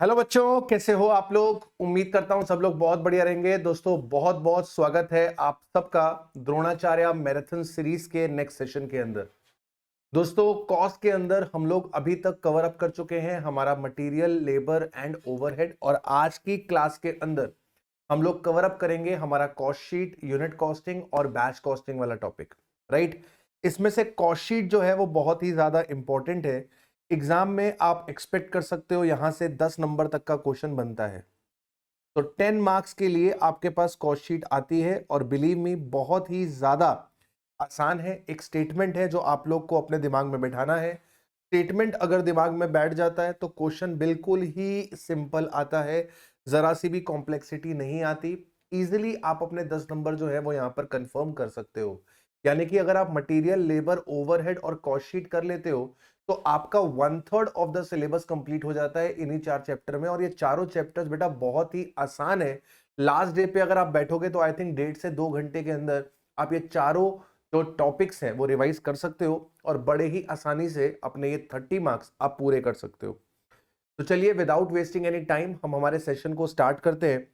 Hello बच्चों, कैसे हो आप लोग। उम्मीद करता हूं सब लोग बहुत बढ़िया रहेंगे। दोस्तों बहुत बहुत स्वागत है आप सबका द्रोणाचार्य मैराथन सीरीज के नेक्स्ट सेशन के अंदर। दोस्तों कॉस्ट के अंदर हम लोग अभी तक कवर अप कर चुके हैं हमारा मटेरियल, लेबर एंड ओवरहेड, और आज की क्लास के अंदर हम लोग कवर अप करेंगे हमारा कॉस्ट शीट, यूनिट कॉस्टिंग और बैच कॉस्टिंग वाला टॉपिक। राइट, इसमें से कॉस्ट शीट जो है वो बहुत ही ज्यादा इंपॉर्टेंट है। एग्जाम में आप एक्सपेक्ट कर सकते हो यहां से 10 नंबर तक का क्वेश्चन बनता है। तो 10 मार्क्स के लिए आपके पास कॉस्ट शीट आती है, और बिलीव मी बहुत ही ज्यादा आसान है। एक स्टेटमेंट है जो आप लोग को अपने दिमाग में बैठाना है। स्टेटमेंट अगर दिमाग में बैठ जाता है तो क्वेश्चन बिल्कुल ही सिंपल आता है, जरा सी भी कॉम्प्लेक्सिटी नहीं आती। इजीली आप अपने 10 नंबर जो है वो यहाँ पर कंफर्म कर सकते हो। यानी कि अगर आप मटेरियल, लेबर, ओवरहेड और कॉस्ट शीट कर लेते हो तो आपका 1/3 ऑफ द सिलेबस कंप्लीट हो जाता है इन्हीं 4 चैप्टर में। और ये चारों चैप्टर्स बेटा बहुत ही आसान है। लास्ट डे पे अगर आप बैठोगे तो आई थिंक 1.5 से 2 घंटे के अंदर आप ये चारों जो टॉपिक्स हैं वो रिवाइज कर सकते हो, और बड़े ही आसानी से अपने ये 30 मार्क्स आप पूरे कर सकते हो। तो चलिए विदाउट वेस्टिंग एनी टाइम हम हमारे सेशन को स्टार्ट करते हैं।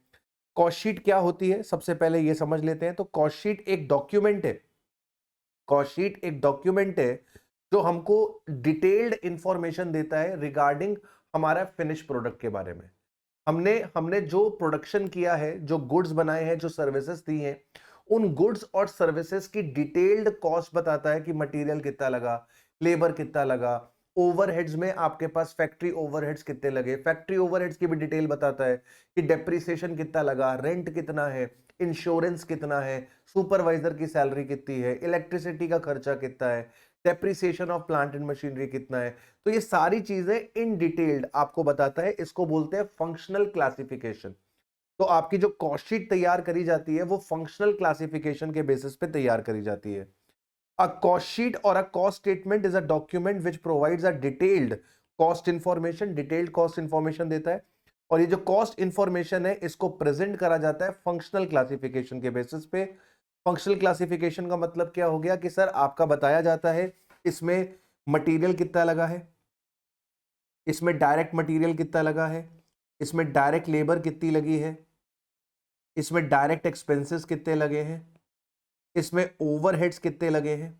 कॉस्ट शीट क्या होती है सबसे पहले ये समझ लेते हैं। तो कॉस्ट शीट एक डॉक्यूमेंट है। कॉस्ट शीट एक डॉक्यूमेंट है जो हमको डिटेल्ड इंफॉर्मेशन देता है रिगार्डिंग हमारा फिनिश प्रोडक्ट के बारे में। हमने हमने जो प्रोडक्शन किया है, जो गुड्स बनाए हैं, जो सर्विसेज दी हैं, उन गुड्स और सर्विसेज की डिटेल्ड कॉस्ट बताता है कि मटेरियल कितना लगा, लेबर कितना लगा, ओवरहेड्स में आपके पास फैक्ट्री ओवरहेड्स कितने लगे, फैक्ट्री ओवरहेड्स की भी डिटेल बताता है कि डेप्रिसिएशन कितना लगा, रेंट कितना है, इंश्योरेंस कितना है, सुपरवाइजर की सैलरी कितनी है, इलेक्ट्रिसिटी का खर्चा कितना है, depreciation of plant and machinery कितना है। तो ये सारी चीजें इन डिटेल्ड आपको बताता है। इसको बोलते हैं फंक्शनल क्लासिफिकेशन। तो आपकी जो कॉस्ट शीट तैयार करी जाती है वो फंक्शनल क्लासिफिकेशन के बेसिस पे तैयार करी जाती है। अ कॉस्ट शीट और a cost statement is a document which provides a detailed cost information, detailed cost information देता है। और ये जो कॉस्ट इंफॉर्मेशन है इसको प्रेजेंट करा जाता है फंक्शनल क्लासिफिकेशन के बेसिस पे। फंक्शनल क्लासिफिकेशन का मतलब क्या हो गया कि सर आपका बताया जाता है इसमें मटेरियल कितना लगा है, इसमें डायरेक्ट मटेरियल कितना लगा है, इसमें डायरेक्ट लेबर कितनी लगी है, इसमें डायरेक्ट एक्सपेंसेस कितने लगे हैं, इसमें ओवरहेड्स कितने लगे हैं,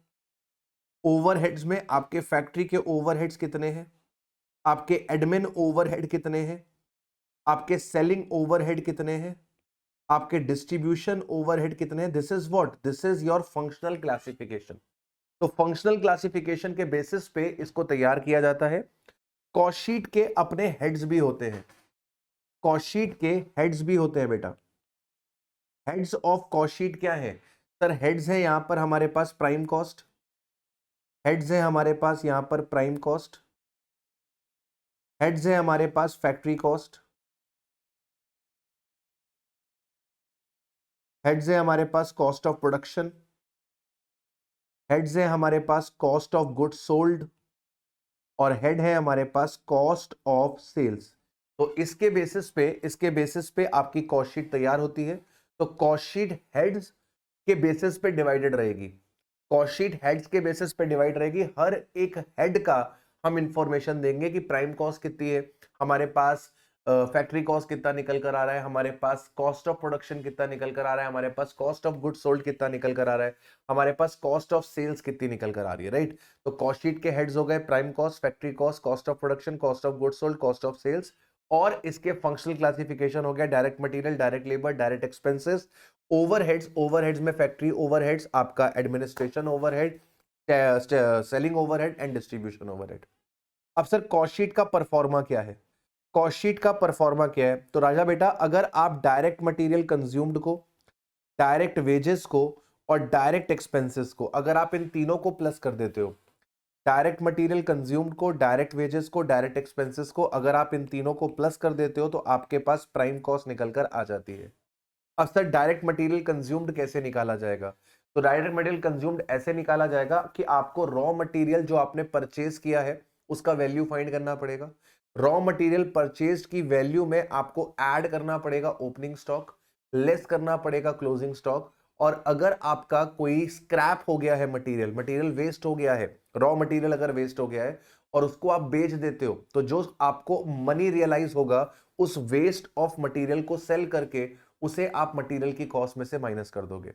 ओवरहेड्स में आपके फैक्ट्री के ओवरहेड्स कितने हैं, आपके एडमिन ओवरहेड कितने हैं, आपके सेलिंग ओवरहेड कितने हैं, आपके डिस्ट्रीब्यूशन ओवरहेड कितने हैं। This is what, this is your functional classification. तो फंक्शनल क्लासिफिकेशन के बेसिस पे इसको तैयार किया जाता है। कॉस्ट शीट के अपने हेड्स भी होते हैं। कॉस्ट शीट के हेड्स भी होते हैं बेटा। हेड्स ऑफ कॉस्ट शीट क्या है सर? हेड्स है यहां पर हमारे पास प्राइम कॉस्ट, हेड्स है हमारे पास यहां पर प्राइम कॉस्ट, हेड्स है हमारे पास फैक्ट्री कॉस्ट, हेड्स है हमारे पास कॉस्ट ऑफ प्रोडक्शन, हेड्स है हमारे पास कॉस्ट ऑफ गुड्स सोल्ड, और हेड है हमारे पास कॉस्ट ऑफ सेल्स। तो इसके बेसिस पे आपकी कॉस्ट शीट तैयार होती है। तो कॉस्ट शीट हेड्स के बेसिस पे डिवाइडेड रहेगी। कॉस्ट शीट हेड्स के बेसिस पे डिवाइड रहेगी। हर एक हेड का हम इंफॉर्मेशन देंगे कि प्राइम कॉस्ट कितनी है हमारे पास, फैक्ट्री कॉस्ट कितना निकल कर आ रहा है हमारे पास, कॉस्ट ऑफ प्रोडक्शन कितना निकल कर आ रहा है हमारे पास, कॉस्ट ऑफ गुड्स सोल्ड कितना निकल कर आ रहा है हमारे पास, कॉस्ट ऑफ सेल्स कितनी निकल कर आ रही है। राइट, तो कॉस्ट शीट के हेड्स हो गए prime cost, factory cost, cost of production, cost of goods sold, cost of sales. और इसके फंक्शनल क्लासिफिकेशन हो गया direct material, direct labour, direct expenses, overheads. Overheads में फैक्ट्री ओवरहेड्स, आपका administration overhead, selling overhead and distribution overhead. अब sir cost sheet का proforma क्या है? कॉस्ट शीट का परफॉर्मा क्या है? तो राजा बेटा अगर आप डायरेक्ट मटेरियल कंज्यूम्ड को, डायरेक्ट वेजेस को और डायरेक्ट एक्सपेंसेस को, अगर आप इन तीनों को प्लस कर देते हो, डायरेक्ट मटेरियल कंज्यूम्ड को, डायरेक्ट वेजेस को, डायरेक्ट एक्सपेंसेस को, अगर आप इन तीनों को प्लस कर देते हो तो आपके पास प्राइम कॉस्ट निकल कर आ जाती है। अब सर डायरेक्ट मटेरियल कंज्यूम्ड कैसे निकाला जाएगा? तो डायरेक्ट मटेरियल कंज्यूम्ड ऐसे निकाला जाएगा कि आपको रॉ मटेरियल जो आपने परचेज किया है उसका वैल्यू फाइंड करना पड़ेगा। रॉ मटेरियल परचेज की वैल्यू में आपको ऐड करना पड़ेगा ओपनिंग स्टॉक, लेस करना पड़ेगा क्लोजिंग स्टॉक। और अगर आपका कोई स्क्रैप हो गया है, मटेरियल मटेरियल वेस्ट हो गया है, रॉ मटेरियल अगर वेस्ट हो गया है और उसको आप बेच देते हो, तो जो आपको मनी रियलाइज होगा उस वेस्ट ऑफ मटेरियल को सेल करके उसे आप मटेरियल की कॉस्ट में से माइनस कर दोगे।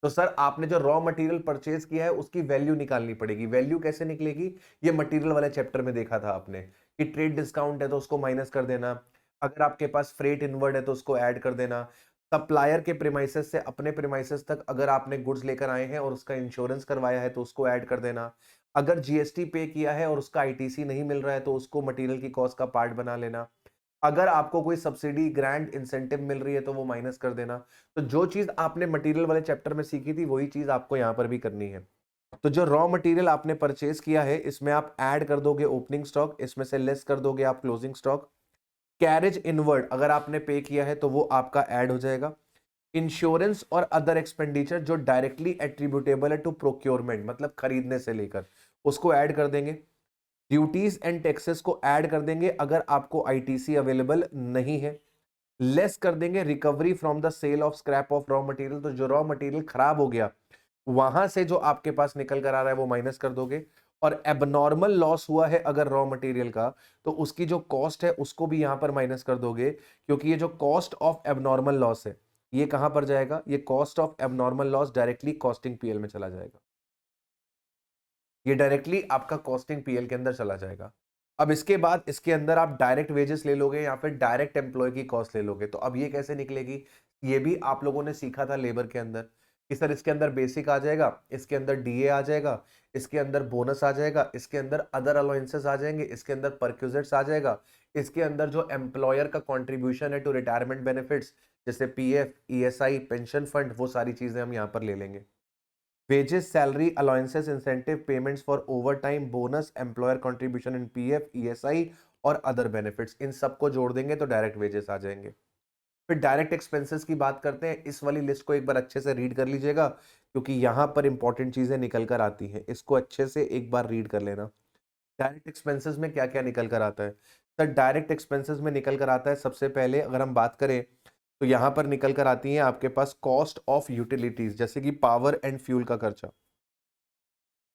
तो सर आपने जो रॉ मटेरियल परचेज किया है उसकी वैल्यू निकालनी पड़ेगी। वैल्यू कैसे निकलेगी? ये मटेरियल वाले चैप्टर में देखा था आपने कि ट्रेड डिस्काउंट है तो उसको माइनस कर देना, अगर आपके पास फ्रेट इनवर्ड है तो उसको ऐड कर देना, सप्लायर के प्रीमाइसेस से अपने प्रीमाइसेस तक अगर आपने गुड्स लेकर आए हैं और उसका इंश्योरेंस करवाया है तो उसको ऐड कर देना, अगर जीएसटी पे किया है और उसका आईटीसी नहीं मिल रहा है तो उसको मटेरियल की कॉस्ट का पार्ट बना लेना, अगर आपको कोई सब्सिडी ग्रांट इंसेंटिव मिल रही है तो वो माइनस कर देना। तो जो चीज आपने मटेरियल वाले चैप्टर में सीखी थी वही चीज आपको यहां पर भी करनी है। तो जो रॉ मटेरियल आपने परचेज किया है इसमें आप ऐड कर दोगे ओपनिंग स्टॉक, इसमें से लेस कर दोगे आप क्लोजिंग स्टॉक। कैरेज इनवर्ड अगर आपने पे किया है तो वो आपका ऐड हो जाएगा। इंश्योरेंस और अदर एक्सपेंडिचर जो डायरेक्टली एट्रीब्यूटेबल है टू प्रोक्योरमेंट, मतलब खरीदने से लेकर, उसको ऐड कर देंगे। ड्यूटीज एंड टैक्सेस को ऐड कर देंगे अगर आपको आईटीसी अवेलेबल नहीं है। लेस कर देंगे recovery from the sale of scrap of raw material, तो जो रॉ मटेरियल खराब हो गया वहां से जो आपके पास निकल कर आ रहा है वो माइनस कर दोगे। और एबनॉर्मल लॉस हुआ है अगर रॉ मटेरियल का तो उसकी जो कॉस्ट है उसको भी यहां पर माइनस कर दोगे, क्योंकि ये जो कॉस्ट ऑफ एबनॉर्मल लॉस है ये कहां पर जाएगा? ये cost of abnormal loss directly costing PL में चला जाएगा। ये डायरेक्टली आपका कॉस्टिंग पीएल के अंदर चला जाएगा। अब इसके बाद इसके अंदर आप डायरेक्ट वेजेस ले लोगे या फिर डायरेक्ट एम्प्लॉय की कॉस्ट ले लोगे। तो अब ये कैसे निकलेगी? ये भी आप लोगों ने सीखा था लेबर के अंदर कि सर इसके अंदर बेसिक आ जाएगा, इसके अंदर डीए आ जाएगा, इसके अंदर बोनस आ जाएगा, इसके अंदर अदर अलाउंसेस आ जाएंगे, इसके अंदर परक्यूजिट्स आ जाएगा, इसके अंदर जो एम्प्लॉयर का कॉन्ट्रीब्यूशन है टू रिटायरमेंट बेनिफिट्स जैसे पीएफ, ईएसआई, पेंशन फंड, वो सारी चीजें हम यहाँ पर ले लेंगे। wages, salary, allowances, incentive payments for overtime, bonus, employer contribution in PF, ESI और अदर बेनिफिट्स, इन सबको जोड़ देंगे तो डायरेक्ट वेजेस आ जाएंगे। फिर डायरेक्ट एक्सपेंसेस की बात करते हैं। इस वाली लिस्ट को एक बार अच्छे से रीड कर लीजिएगा क्योंकि यहां पर इंपॉर्टेंट चीजें निकल कर आती हैं। इसको अच्छे से एक बार रीड कर लेना। डायरेक्ट एक्सपेंसेस में क्या क्या निकल कर आता है? सर डायरेक्ट एक्सपेंसेस में निकल कर आता है, सबसे पहले अगर हम बात करें तो यहां पर निकल कर आती है आपके पास कॉस्ट ऑफ यूटिलिटीज, जैसे कि पावर एंड फ्यूल का खर्चा,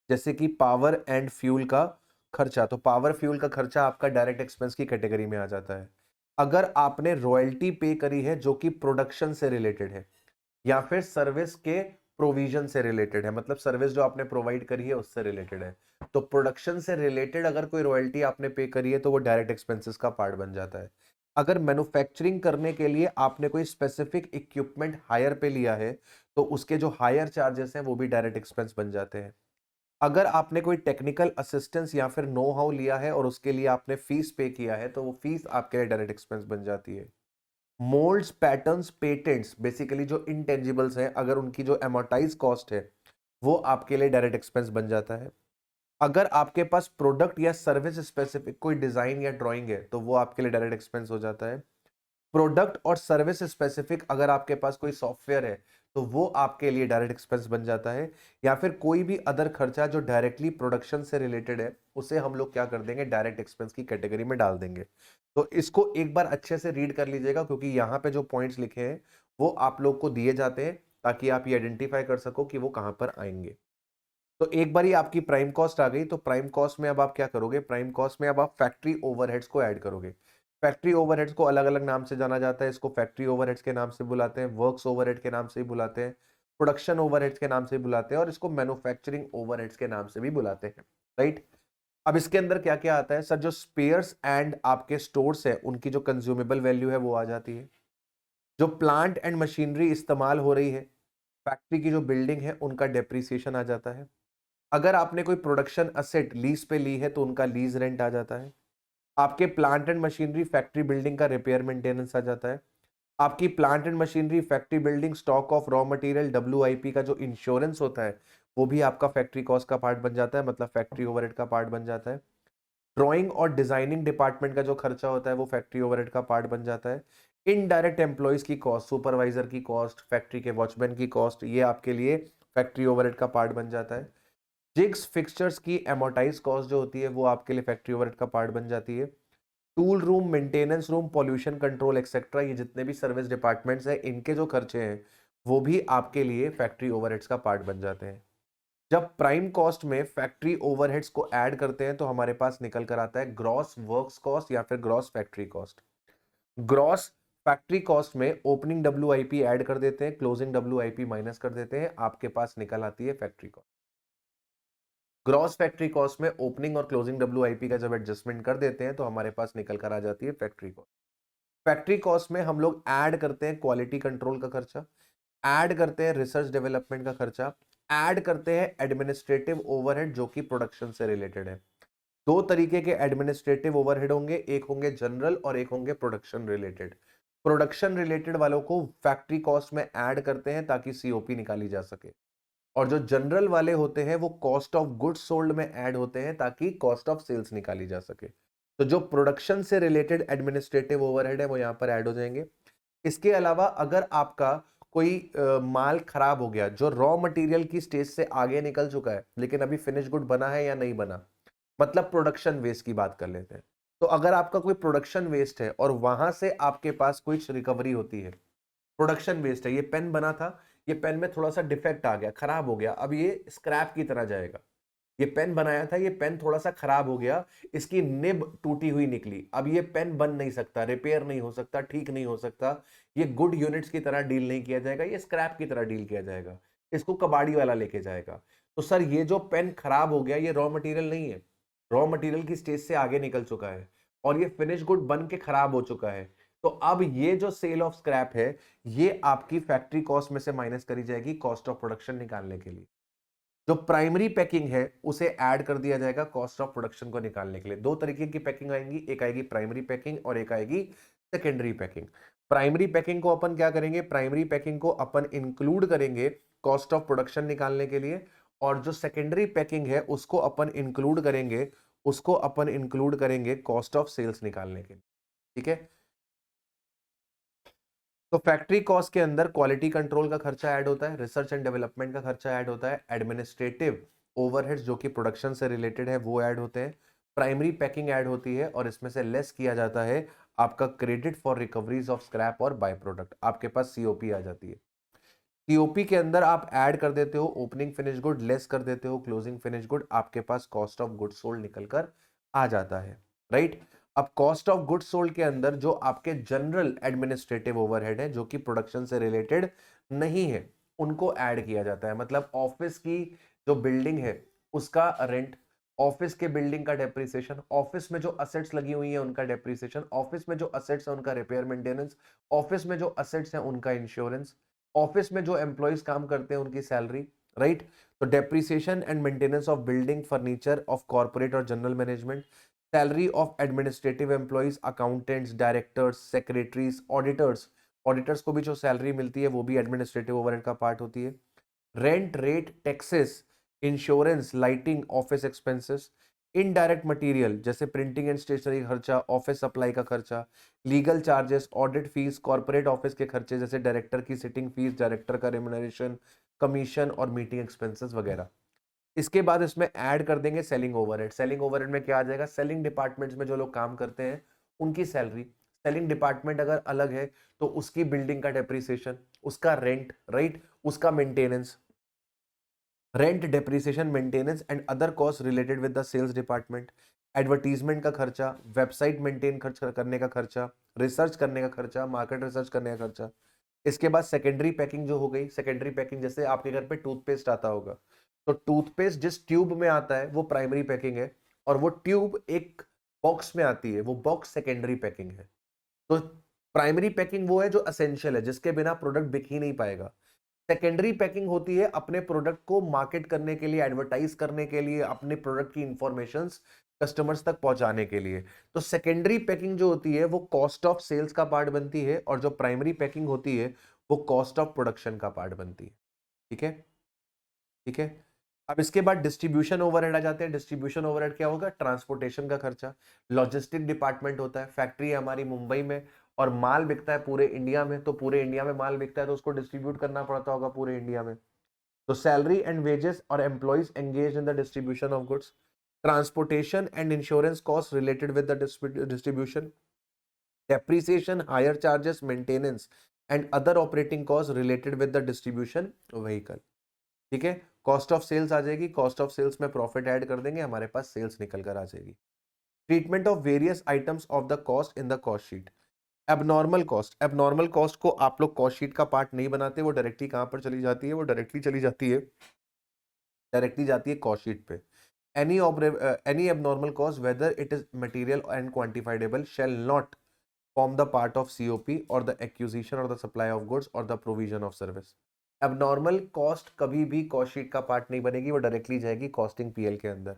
जैसे कि पावर एंड फ्यूल का खर्चा। तो पावर फ्यूल का खर्चा आपका डायरेक्ट एक्सपेंस की कैटेगरी में आ जाता है। अगर आपने रॉयल्टी पे करी है जो कि प्रोडक्शन से रिलेटेड है या फिर सर्विस के प्रोविजन से रिलेटेड है, मतलब सर्विस जो आपने प्रोवाइड करी है उससे रिलेटेड है, तो प्रोडक्शन से रिलेटेड अगर कोई रॉयल्टी आपने पे करी है तो वो डायरेक्ट एक्सपेंसेस का पार्ट बन जाता है। अगर मैन्युफैक्चरिंग करने के लिए आपने कोई स्पेसिफिक इक्विपमेंट हायर पे लिया है तो उसके जो हायर चार्जेस हैं वो भी डायरेक्ट एक्सपेंस बन जाते हैं। अगर आपने कोई टेक्निकल असिस्टेंस या फिर नो हाउ लिया है और उसके लिए आपने फीस पे किया है तो वो फीस आपके लिए डायरेक्ट एक्सपेंस बन जाती है। मोल्ड्स, पैटर्न्स, पेटेंट्स, बेसिकली जो इंटेंजिबल्स हैं, अगर उनकी जो एमोटाइज कॉस्ट है वो आपके लिए डायरेक्ट एक्सपेंस बन जाता है। अगर आपके पास प्रोडक्ट या सर्विस स्पेसिफिक कोई डिजाइन या ड्राइंग है तो वो आपके लिए डायरेक्ट एक्सपेंस हो जाता है। प्रोडक्ट और सर्विस स्पेसिफिक अगर आपके पास कोई सॉफ्टवेयर है तो वो आपके लिए डायरेक्ट एक्सपेंस बन जाता है। या फिर कोई भी अदर खर्चा जो डायरेक्टली प्रोडक्शन से रिलेटेड है उसे हम लोग क्या कर देंगे? डायरेक्ट एक्सपेंस की कैटेगरी में डाल देंगे। तो इसको एक बार अच्छे से रीड कर लीजिएगा क्योंकि यहाँ पे जो पॉइंट्स लिखे हैं वो आप लोग को दिए जाते हैं ताकि आप ये आइडेंटिफाई कर सको कि वो कहां पर आएंगे। तो एक बार ही आपकी प्राइम कॉस्ट आ गई, तो प्राइम कॉस्ट में अब आप क्या करोगे? प्राइम कॉस्ट में अब आप फैक्ट्री ओवरहेड्स को ऐड करोगे। फैक्ट्री ओवरहेड्स को अलग अलग नाम से जाना जाता है। इसको फैक्ट्री ओवरहेड्स के नाम से बुलाते हैं, वर्क्स ओवरहेड के नाम से भी बुलाते हैं, प्रोडक्शन ओवरहेड्स के नाम से भी बुलाते हैं और इसको मैन्युफैक्चरिंग ओवरहेड्स के नाम से भी बुलाते हैं, राइट। अब इसके अंदर क्या क्या आता है? सर जो स्पेयर्स एंड आपके स्टोर्स है उनकी जो कंज्यूमेबल वैल्यू है वो आ जाती है। जो प्लांट एंड मशीनरी इस्तेमाल हो रही है, फैक्ट्री की जो बिल्डिंग है उनका डेप्रिसिएशन आ जाता है। अगर आपने कोई प्रोडक्शन असेट लीज पे ली है तो उनका लीज रेंट आ जाता है। आपके plant and machinery factory building का रिपेयर मेंटेनेंस आ जाता है। आपकी plant and machinery factory building stock of raw material WIP का जो इंश्योरेंस होता है वो भी आपका फैक्ट्री कॉस्ट का पार्ट बन जाता है, मतलब फैक्ट्री ओवरहेड का पार्ट बन जाता है। ड्राइंग और डिजाइनिंग डिपार्टमेंट का जो खर्चा होता है वो फैक्ट्री ओवरहेड का पार्ट बन जाता है। इनडायरेक्ट एम्प्लॉयज की कॉस्ट, सुपरवाइजर की कॉस्ट, फैक्ट्री के वॉचमैन की कॉस्ट, ये आपके लिए फैक्ट्री ओवरहेड का पार्ट बन जाता है। जिग्स फिक्सचर्स की एमोटाइज कॉस्ट जो होती है वो आपके लिए फैक्ट्री ओवरहेड का पार्ट बन जाती है। Tool room, maintenance room, pollution control etcetera, ये जितने भी सर्विस डिपार्टमेंट्स हैं इनके जो खर्चे हैं वो भी आपके लिए फैक्ट्री ओवरहेड्स का पार्ट बन जाते हैं। जब प्राइम कॉस्ट में फैक्ट्री ओवरहेड्स को ऐड करते हैं तो हमारे पास निकल कर आता है ग्रॉस वर्क्स कॉस्ट या फिर gross factory cost. Gross factory cost में ओपनिंग डब्ल्यूआईपी ऐड कर देते हैं, क्लोजिंग डब्ल्यूआईपी माइनस कर देते हैं, आपके पास निकल आती है factory cost. Gross factory cost में ओपनिंग और क्लोजिंग डब्ल्यूआईपी का जब एडजस्टमेंट कर देते हैं तो हमारे पास निकल कर आ जाती है फैक्ट्री कॉस्ट। फैक्ट्री कॉस्ट में हम लोग ऐड करते हैं क्वालिटी कंट्रोल का खर्चा, ऐड करते हैं रिसर्च डेवलपमेंट का खर्चा, ऐड करते हैं एडमिनिस्ट्रेटिव ओवरहेड जो कि प्रोडक्शन से रिलेटेड है। दो तरीके के एडमिनिस्ट्रेटिव ओवरहेड होंगे, एक होंगे जनरल और एक होंगे प्रोडक्शन रिलेटेड। प्रोडक्शन रिलेटेड वालों को फैक्ट्री कॉस्ट में ऐड करते हैं ताकि सीओपी निकाली जा सके, और जो जनरल वाले होते हैं वो कॉस्ट ऑफ गुड्स सोल्ड में ऐड होते हैं ताकि कॉस्ट ऑफ सेल्स निकाली जा सके। तो जो प्रोडक्शन से रिलेटेड एडमिनिस्ट्रेटिव ओवरहेड है वो यहां पर ऐड हो जाएंगे। इसके अलावा अगर आपका कोई माल खराब हो गया जो रॉ मटेरियल की स्टेज से आगे निकल चुका है लेकिन अभी फिनिश गुड बना है या नहीं बना, मतलब प्रोडक्शन वेस्ट की बात कर लेते हैं। तो अगर आपका कोई प्रोडक्शन वेस्ट है और वहां से आपके पास कुछ रिकवरी होती है, प्रोडक्शन वेस्ट है, ये पेन बना था, ये पेन में थोड़ा सा डिफेक्ट आ गया, खराब हो गया, अब ये स्क्रैप की तरह जाएगा। ये पेन बनाया था, ये पेन थोड़ा सा खराब हो गया, इसकी निब टूटी हुई निकली, अब ये पेन बन नहीं सकता, रिपेयर नहीं हो सकता, ठीक नहीं हो सकता, ये गुड यूनिट्स की तरह डील नहीं किया जाएगा, ये स्क्रैप की तरह डील किया जाएगा, इसको कबाड़ी वाला लेके जाएगा। तो सर ये जो पेन खराब हो गया ये रॉ मटेरियल नहीं है, रॉ मटेरियल की स्टेज से आगे निकल चुका है और ये फिनिश गुड बन के खराब हो चुका है। तो अब ये जो सेल ऑफ स्क्रैप है ये आपकी फैक्ट्री कॉस्ट में से माइनस करी जाएगी कॉस्ट ऑफ प्रोडक्शन निकालने के लिए। जो प्राइमरी पैकिंग है उसे ऐड कर दिया जाएगा कॉस्ट ऑफ प्रोडक्शन को निकालने के लिए। दो तरीके की पैकिंग आएंगी, एक आएगी प्राइमरी पैकिंग और एक आएगी सेकेंडरी पैकिंग। प्राइमरी पैकिंग को अपन क्या करेंगे, प्राइमरी पैकिंग को अपन इंक्लूड करेंगे कॉस्ट ऑफ प्रोडक्शन निकालने के लिए, और जो सेकेंडरी पैकिंग है उसको अपन इंक्लूड करेंगे, उसको अपन इंक्लूड करेंगे कॉस्ट ऑफ सेल्स निकालने के लिए। ठीक है, तो फैक्ट्री कॉस्ट के अंदर क्वालिटी कंट्रोल का खर्चा ऐड होता है, रिसर्च एंड डेवलपमेंट का खर्चा ऐड होता है, एडमिनिस्ट्रेटिव ओवरहेड्स जो कि प्रोडक्शन से रिलेटेड है वो ऐड होते हैं, प्राइमरी पैकिंग ऐड होती है और इसमें से लेस किया जाता है आपका credit for recoveries of scrap और बाय प्रोडक्ट, आपके पास सीओपी आ जाती है। सीओपी के अंदर आप ऐड कर देते हो ओपनिंग फिनिश गुड, लेस कर देते हो क्लोजिंग फिनिश गुड, आपके पास कॉस्ट ऑफ गुड सोल्ड निकल कर आ जाता है, राइट। अब कॉस्ट ऑफ गुड सोल्ड के अंदर जो आपके जनरल एडमिनिस्ट्रेटिव ओवरहेड है जो कि प्रोडक्शन से रिलेटेड नहीं है उनको ऐड किया जाता है। मतलब ऑफिस की जो बिल्डिंग है उसका रेंट, ऑफिस के बिल्डिंग का डेप्रिसिएशन, ऑफिस में जो असेट्स लगी हुई है उनका डेप्रिसिएशन, ऑफिस में जो असेट्स है उनका रिपेयर मेंटेनेंस, ऑफिस में जो असेट्स है उनका इंश्योरेंस, ऑफिस में जो एम्प्लॉइज काम करते हैं उनकी सैलरी, राइट। तो depreciation and maintenance of building, furniture of corporate और general management, salary of administrative employees, accountants, directors, secretaries, auditors, auditors को भी जो सैलरी मिलती है वो भी एडमिनिस्ट्रेटिव ओवरहेड का पार्ट होती है। Rent, rate, taxes, insurance, lighting, office expenses, indirect material जैसे प्रिंटिंग एंड स्टेशनरी खर्चा, ऑफिस सप्लाई का खर्चा, legal charges, audit fees, corporate office के खर्चे जैसे डायरेक्टर की सिटिंग फीस, डायरेक्टर का रेम्युनरेशन, कमीशन और मीटिंग एक्सपेंसेस वगैरह। इसके बाद इसमें ऐड कर देंगे सेलिंग ओवरहेड। सेलिंग ओवरहेड में क्या आ जाएगा, सेलिंग डिपार्टमेंट्स में जो लोग काम करते हैं उनकी सैलरी, सेलिंग डिपार्टमेंट अगर अलग है तो उसकी बिल्डिंग का डेप्रिसिएशन, उसका रेंट, राइट, उसका maintenance, rent, depreciation, maintenance and other cost related with the sales department, advertisement का खर्चा, वेबसाइट मेंटेन खर्च करने का खर्चा, रिसर्च करने का खर्चा, मार्केट रिसर्च करने का खर्चा। इसके बाद सेकेंडरी पैकिंग जो हो गई, सेकेंडरी पैकिंग जैसे आपके घर पे टूथपेस्ट आता होगा तो टूथपेस्ट जिस ट्यूब में आता है वो प्राइमरी पैकिंग है और वो ट्यूब एक बॉक्स में आती है, वो बॉक्स सेकेंडरी पैकिंग है। तो प्राइमरी पैकिंग वो है जो असेंशियल है, जिसके बिना प्रोडक्ट बिक ही नहीं पाएगा। सेकेंडरी पैकिंग होती है अपने प्रोडक्ट को मार्केट करने के लिए, एडवर्टाइज करने के लिए, अपने प्रोडक्ट की इंफॉर्मेशंस कस्टमर्स तक पहुंचाने के लिए। तो सेकेंडरी पैकिंग जो होती है वो कॉस्ट ऑफ सेल्स का पार्ट बनती है और जो प्राइमरी पैकिंग होती है वो कॉस्ट ऑफ प्रोडक्शन का पार्ट बनती है। ठीक है, ठीक है। अब इसके बाद डिस्ट्रीब्यूशन ओवरहेड आ जाते हैं। डिस्ट्रीब्यूशन ओवरहेड क्या होगा, ट्रांसपोर्टेशन का खर्चा। लॉजिस्टिक डिपार्टमेंट होता है, फैक्ट्री है हमारी मुंबई में और माल बिकता है पूरे इंडिया में, तो पूरे इंडिया में माल बिकता है तो उसको डिस्ट्रीब्यूट करना पड़ता होगा पूरे इंडिया में। तो सैलरी एंड वेजेस और employees engage in the distribution of goods, transportation and insurance cost related with the distribution, depreciation, higher charges, maintenance and other operating cost related with the distribution vehicle. ठीक है, cost of sales आ जाएगी, cost of sales में profit add कर देंगे, हमारे पास sales निकल कर आ जाएगी। Treatment of various items of the cost in the cost sheet. Abnormal cost को आप लोग कॉस्ट शीट का पार्ट नहीं बनाते, वो डायरेक्टली कहां पर चली जाती है, वो डायरेक्टली चली जाती है कॉस्ट शीट पे। any abnormal cost, whether it is material and quantifiable, shall not form the part of COP or the acquisition or the supply of goods or the provision of service। abnormal cost कभी भी cost sheet का part नहीं बनेगी, वो directly जाएगी costing PL के अंदर।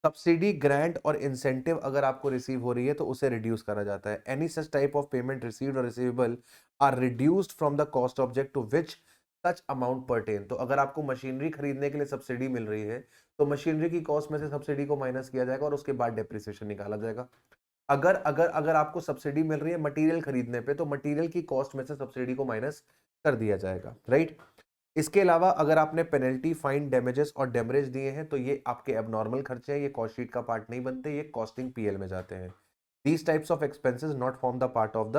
Subsidy, grant और इंसेंटिव अगर आपको रिसीव हो रही है तो उसे रिड्यूस करा जाता है। Any such type of payment received और receivable are reduced from the cost object to which such amount pertain. तो अगर आपको मशीनरी खरीदने के लिए सब्सिडी मिल रही है तो मशीनरी की कॉस्ट में से सब्सिडी को माइनस किया जाएगा और उसके बाद डेप्रिसिएशन निकाला जाएगा। अगर अगर अगर आपको सब्सिडी मिल रही है मटेरियल खरीदने पे तो मटेरियल की कॉस्ट में से सब्सिडी को माइनस कर दिया जाएगा, राइट। इसके अलावा अगर आपने पेनल्टी, फाइन, डैमेजेस और डेमरेज दिए हैं तो ये आपके एबनॉर्मल खर्चे हैं, ये कॉस्ट शीट का पार्ट नहीं बनते, ये कॉस्टिंग पीएल में जाते हैं। These types of expenses not form the part of the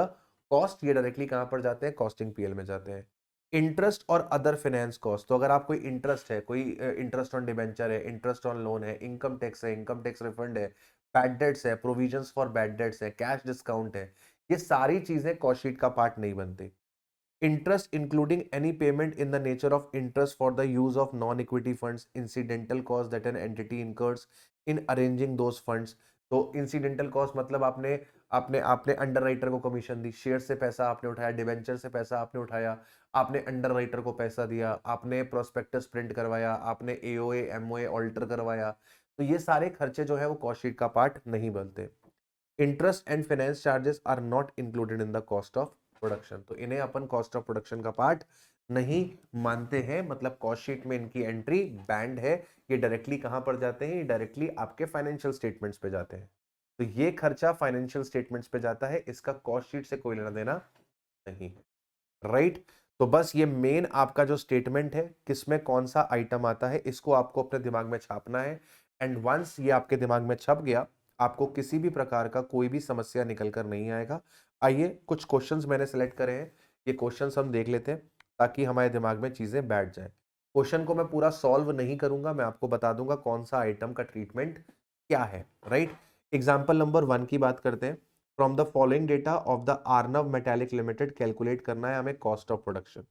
cost, ये डायरेक्टली कहां पर जाते हैं, कॉस्टिंग पीएल में जाते हैं। इंटरेस्ट और अदर फाइनेंस कॉस्ट, तो अगर आप कोई इंटरेस्ट है, कोई इंटरेस्ट ऑन डिबेंचर है, इंटरेस्ट ऑन लोन है, इनकम टैक्स है, इनकम टैक्स रिफंड है, बैड डेट्स है, प्रोविजंस फॉर बैड डेट्स है, कैश डिस्काउंट है, ये सारी चीजें कॉस्ट शीट का पार्ट नहीं बनती। Interest including any payment in the nature of interest for the use of non-equity funds, incidental cost that an entity incurs in arranging those funds। तो incidental cost मतलब आपने आपने आपने अंडरराइटर को commission दी, share से पैसा आपने उठाया, डिवेंचर से पैसा आपने उठाया, आपने अंडरराइटर को पैसा दिया, आपने प्रोस्पेक्टस प्रिंट करवाया, आपने एओए एमओए ऑल्टर करवाया, तो ये सारे खर्चे जो है वो कॉस्ट शीट का पार्ट नहीं बनते। Interest and finance charges are not included in the cost of production, तो इन्हें अपन कॉस्ट ऑफ प्रोडक्शन का पार्ट नहीं मानते हैं, मतलब कॉस्ट शीट में इनकी एंट्री बैंड है। ये डायरेक्टली कहां पर जाते हैं, ये डायरेक्टली आपके फाइनेंशियल स्टेटमेंट्स पे जाते हैं। तो ये खर्चा फाइनेंशियल स्टेटमेंट्स पे जाता है, इसका कॉस्ट शीट से कोई लेना देना नहीं, राइट। तो बस ये मेन आपका जो स्टेटमेंट है किसमें कौन सा आइटम आता है, इसको आपको अपने दिमाग में छापना है। एंड वंस ये आपके दिमाग में छप गया, आपको किसी भी प्रकार का कोई भी समस्या निकल कर नहीं आएगा। आइए कुछ क्वेश्चंस मैंने सेलेक्ट करे हैं, ये क्वेश्चंस हम देख लेते हैं ताकि हमारे दिमाग में चीजें बैठ जाए। क्वेश्चन को मैं पूरा सॉल्व नहीं करूंगा, मैं आपको बता दूंगा कौन सा आइटम का ट्रीटमेंट क्या है, राइट। एग्जाम्पल नंबर 1 की बात करते हैं। From the following data of the Arnav metallic limited calculate करना है हमें कॉस्ट ऑफ प्रोडक्शन।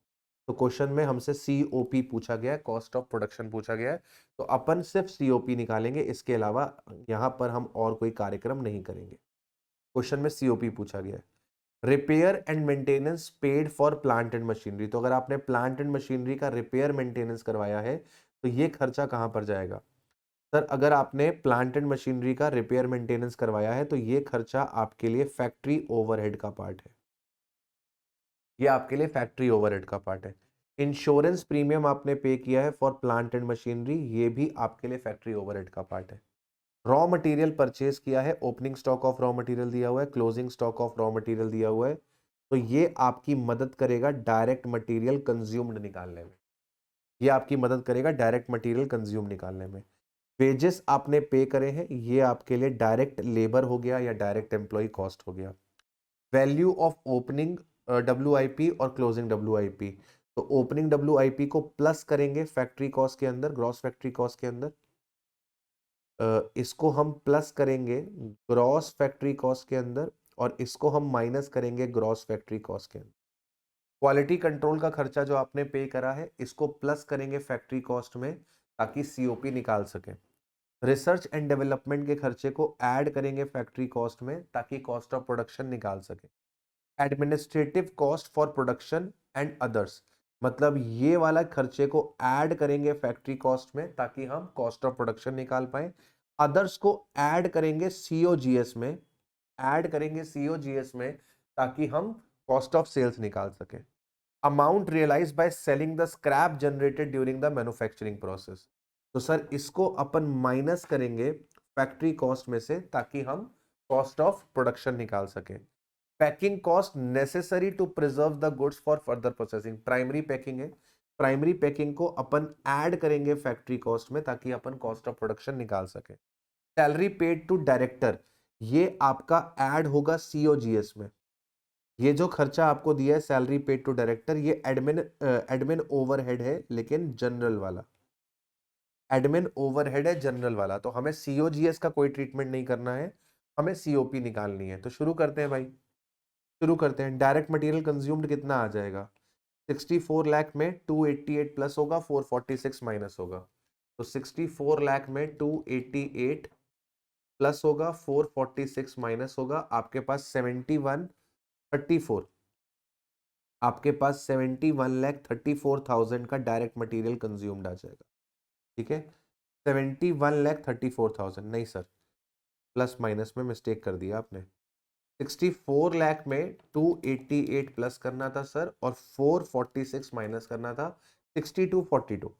तो क्वेश्चन में हमसे सीओपी पूछा गया है, कॉस्ट ऑफ प्रोडक्शन पूछा गया है, तो अपन सिर्फ सीओपी निकालेंगे, इसके अलावा यहां पर हम और कोई कार्यक्रम नहीं करेंगे। क्वेश्चन में सीओपी पूछा गया है। Repair and maintenance paid for plant and machinery, तो अगर आपने प्लांट एंड मशीनरी का रिपेयर मेंटेनेंस करवाया है तो ये खर्चा कहां पर जाएगा। सर अगर आपने प्लांट एंड मशीनरी का रिपेयर मेंटेनेंस करवाया है तो ये खर्चा आपके लिए फैक्ट्री ओवरहेड का पार्ट है, ये आपके लिए फैक्ट्री ओवरहेड का पार्ट है। इंश्योरेंस प्रीमियम आपने पे किया है फॉर प्लांट एंड मशीनरी, ये भी आपके लिए फैक्ट्री ओवरहेड का पार्ट है। रॉ मटेरियल परचेज किया है, opening stock of raw material दिया हुआ है, closing stock of raw material दिया हुआ है, तो ये आपकी मदद करेगा डायरेक्ट मटेरियल कंज्यूम्ड निकालने में, ये आपकी मदद करेगा डायरेक्ट मटेरियल कंज्यूम निकालने में। वेजेस आपने पे करे हैं, ये आपके लिए डायरेक्ट लेबर हो गया या डायरेक्ट एम्प्लॉय कॉस्ट हो गया। वैल्यू ऑफ ओपनिंग WIP और क्लोजिंग WIP, तो ओपनिंग WIP को प्लस करेंगे फैक्ट्री कॉस्ट के अंदर, ग्रॉस फैक्ट्री कॉस्ट के अंदर, इसको हम प्लस करेंगे ग्रॉस फैक्ट्री कॉस्ट के अंदर और इसको हम माइनस करेंगे ग्रॉस फैक्ट्री कॉस्ट के अंदर। क्वालिटी कंट्रोल का खर्चा जो आपने पे करा है इसको प्लस करेंगे फैक्ट्री कॉस्ट में ताकि सीओपी निकाल सके। रिसर्च एंड डेवलपमेंट के खर्चे को ऐड करेंगे फैक्ट्री कॉस्ट में ताकि कॉस्ट ऑफ प्रोडक्शन निकाल सके। Administrative cost for production and others, मतलब ये वाला खर्चे को ऐड करेंगे फैक्ट्री कॉस्ट में ताकि हम कॉस्ट ऑफ प्रोडक्शन निकाल पाए। अदर्स को ऐड करेंगे सीओजीएस में, ऐड करेंगे सीओजीएस में ताकि हम कॉस्ट ऑफ सेल्स निकाल सके। Amount realise by selling the scrap generated during the manufacturing process, तो सर इसको अपन माइनस करेंगे फैक्ट्री कॉस्ट में से ताकि हम कॉस्ट ऑफ प्रोडक्शन निकाल सके। Packing cost necessary to preserve the goods for further processing, primary packing है, प्राइमरी पैकिंग को अपन ऐड करेंगे फैक्ट्री कॉस्ट में ताकि अपन कॉस्ट ऑफ प्रोडक्शन निकाल सके। सैलरी पेड टू डायरेक्टर, ये आपका ऐड होगा सीओजीएस में, ये जो खर्चा आपको दिया है सैलरी पेड टू डायरेक्टर ये एडमिन ओवरहेड है लेकिन जनरल वाला, एडमिन ओवरहेड है जनरल वाला, तो हमें सीओजीएस का कोई ट्रीटमेंट नहीं करना है, हमें सीओपी निकालनी है। तो शुरू करते हैं भाई, शुरू करते हैं। डायरेक्ट मटेरियल कंज्यूम्ड कितना आ जाएगा, 64 लाख में 288 प्लस होगा, 446 माइनस होगा। तो 64 लाख में 288 प्लस होगा, 446 माइनस होगा, आपके पास 7134, आपके पास 71,34,000 का डायरेक्ट मटेरियल कंज्यूम्ड आ जाएगा। ठीक है, 71,34,000 नहीं सर, प्लस माइनस में मिस्टेक कर दिया आपने। 64 लाख में 288 प्लस करना था सर, और 446 माइनस करना था। 6242,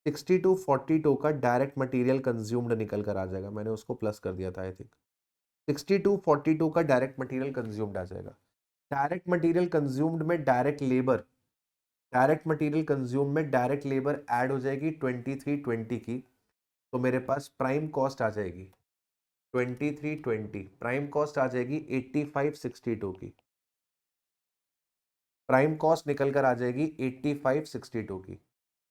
6242 का डायरेक्ट मटेरियल कंज्यूम्ड निकल कर आ जाएगा। मैंने उसको प्लस कर दिया था आई थिंक। 6242 का डायरेक्ट मटेरियल कंज्यूम्ड आ जाएगा। डायरेक्ट मटेरियल कंज्यूम्ड में direct labour, direct material consume में डायरेक्ट लेबर ऐड हो जाएगी 2320 की, तो मेरे पास प्राइम कॉस्ट आ जाएगी 2320, प्राइम कॉस्ट आ जाएगी 8562 की, प्राइम कॉस्ट निकल कर आ जाएगी 8562 की।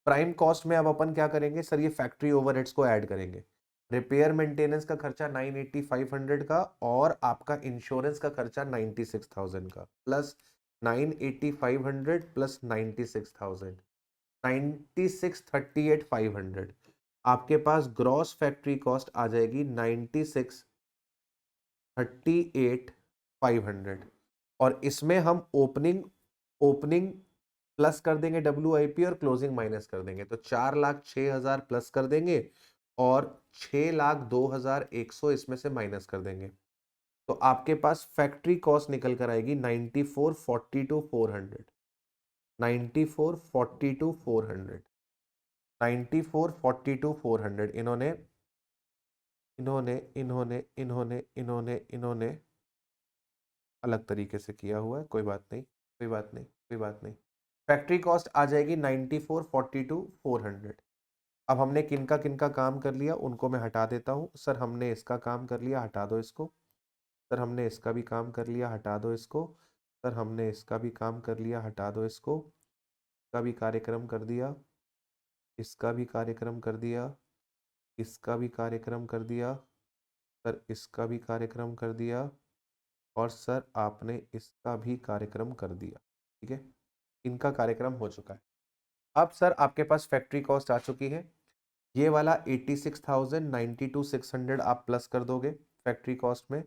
प्राइम कॉस्ट में अब अपन क्या करेंगे सर, ये फैक्ट्री ओवरहेड्स को ऐड करेंगे। रिपेयर मेंटेनेंस का खर्चा 980 500 का, और आपका इंश्योरेंस का खर्चा 96,000 का, प्लस 980 500 प्लस 96,000, 96,38,500। आपके पास ग्रॉस फैक्ट्री कॉस्ट आ जाएगी 96,38,500, और इसमें हम ओपनिंग ओपनिंग प्लस कर देंगे WIP और क्लोजिंग माइनस कर देंगे, तो 4,06,000 प्लस कर देंगे और 6,02,100 इसमें से माइनस कर देंगे। तो आपके पास फैक्ट्री कॉस्ट निकल कर आएगी 94,42,400, 94,42,400, 94,42,400। इन्होंने इन्होंने इन्होंने इन्होंने इन्होंने इन्होंने अलग तरीके से किया हुआ है, कोई बात नहीं, कोई बात नहीं, कोई बात नहीं। फैक्ट्री कॉस्ट आ जाएगी 94,42,400। अब हमने किनका किनका काम कर लिया उनको मैं हटा देता हूँ। सर हमने इसका काम कर लिया, हटा दो इसको। सर हमने इसका भी काम कर लिया, हटा दो इसको। सर हमने इसका भी काम कर लिया, हटा दो इसको। इसका भी कार्यक्रम कर दिया, इसका भी कार्यक्रम कर दिया, इसका भी कार्यक्रम कर दिया, सर इसका भी कार्यक्रम कर दिया, और सर आपने इसका भी कार्यक्रम कर दिया। ठीक है, इनका कार्यक्रम हो चुका है। अब सर आपके पास फैक्ट्री कॉस्ट आ चुकी है। ये वाला 86,000 92,600 आप प्लस कर दोगे फैक्ट्री कॉस्ट में।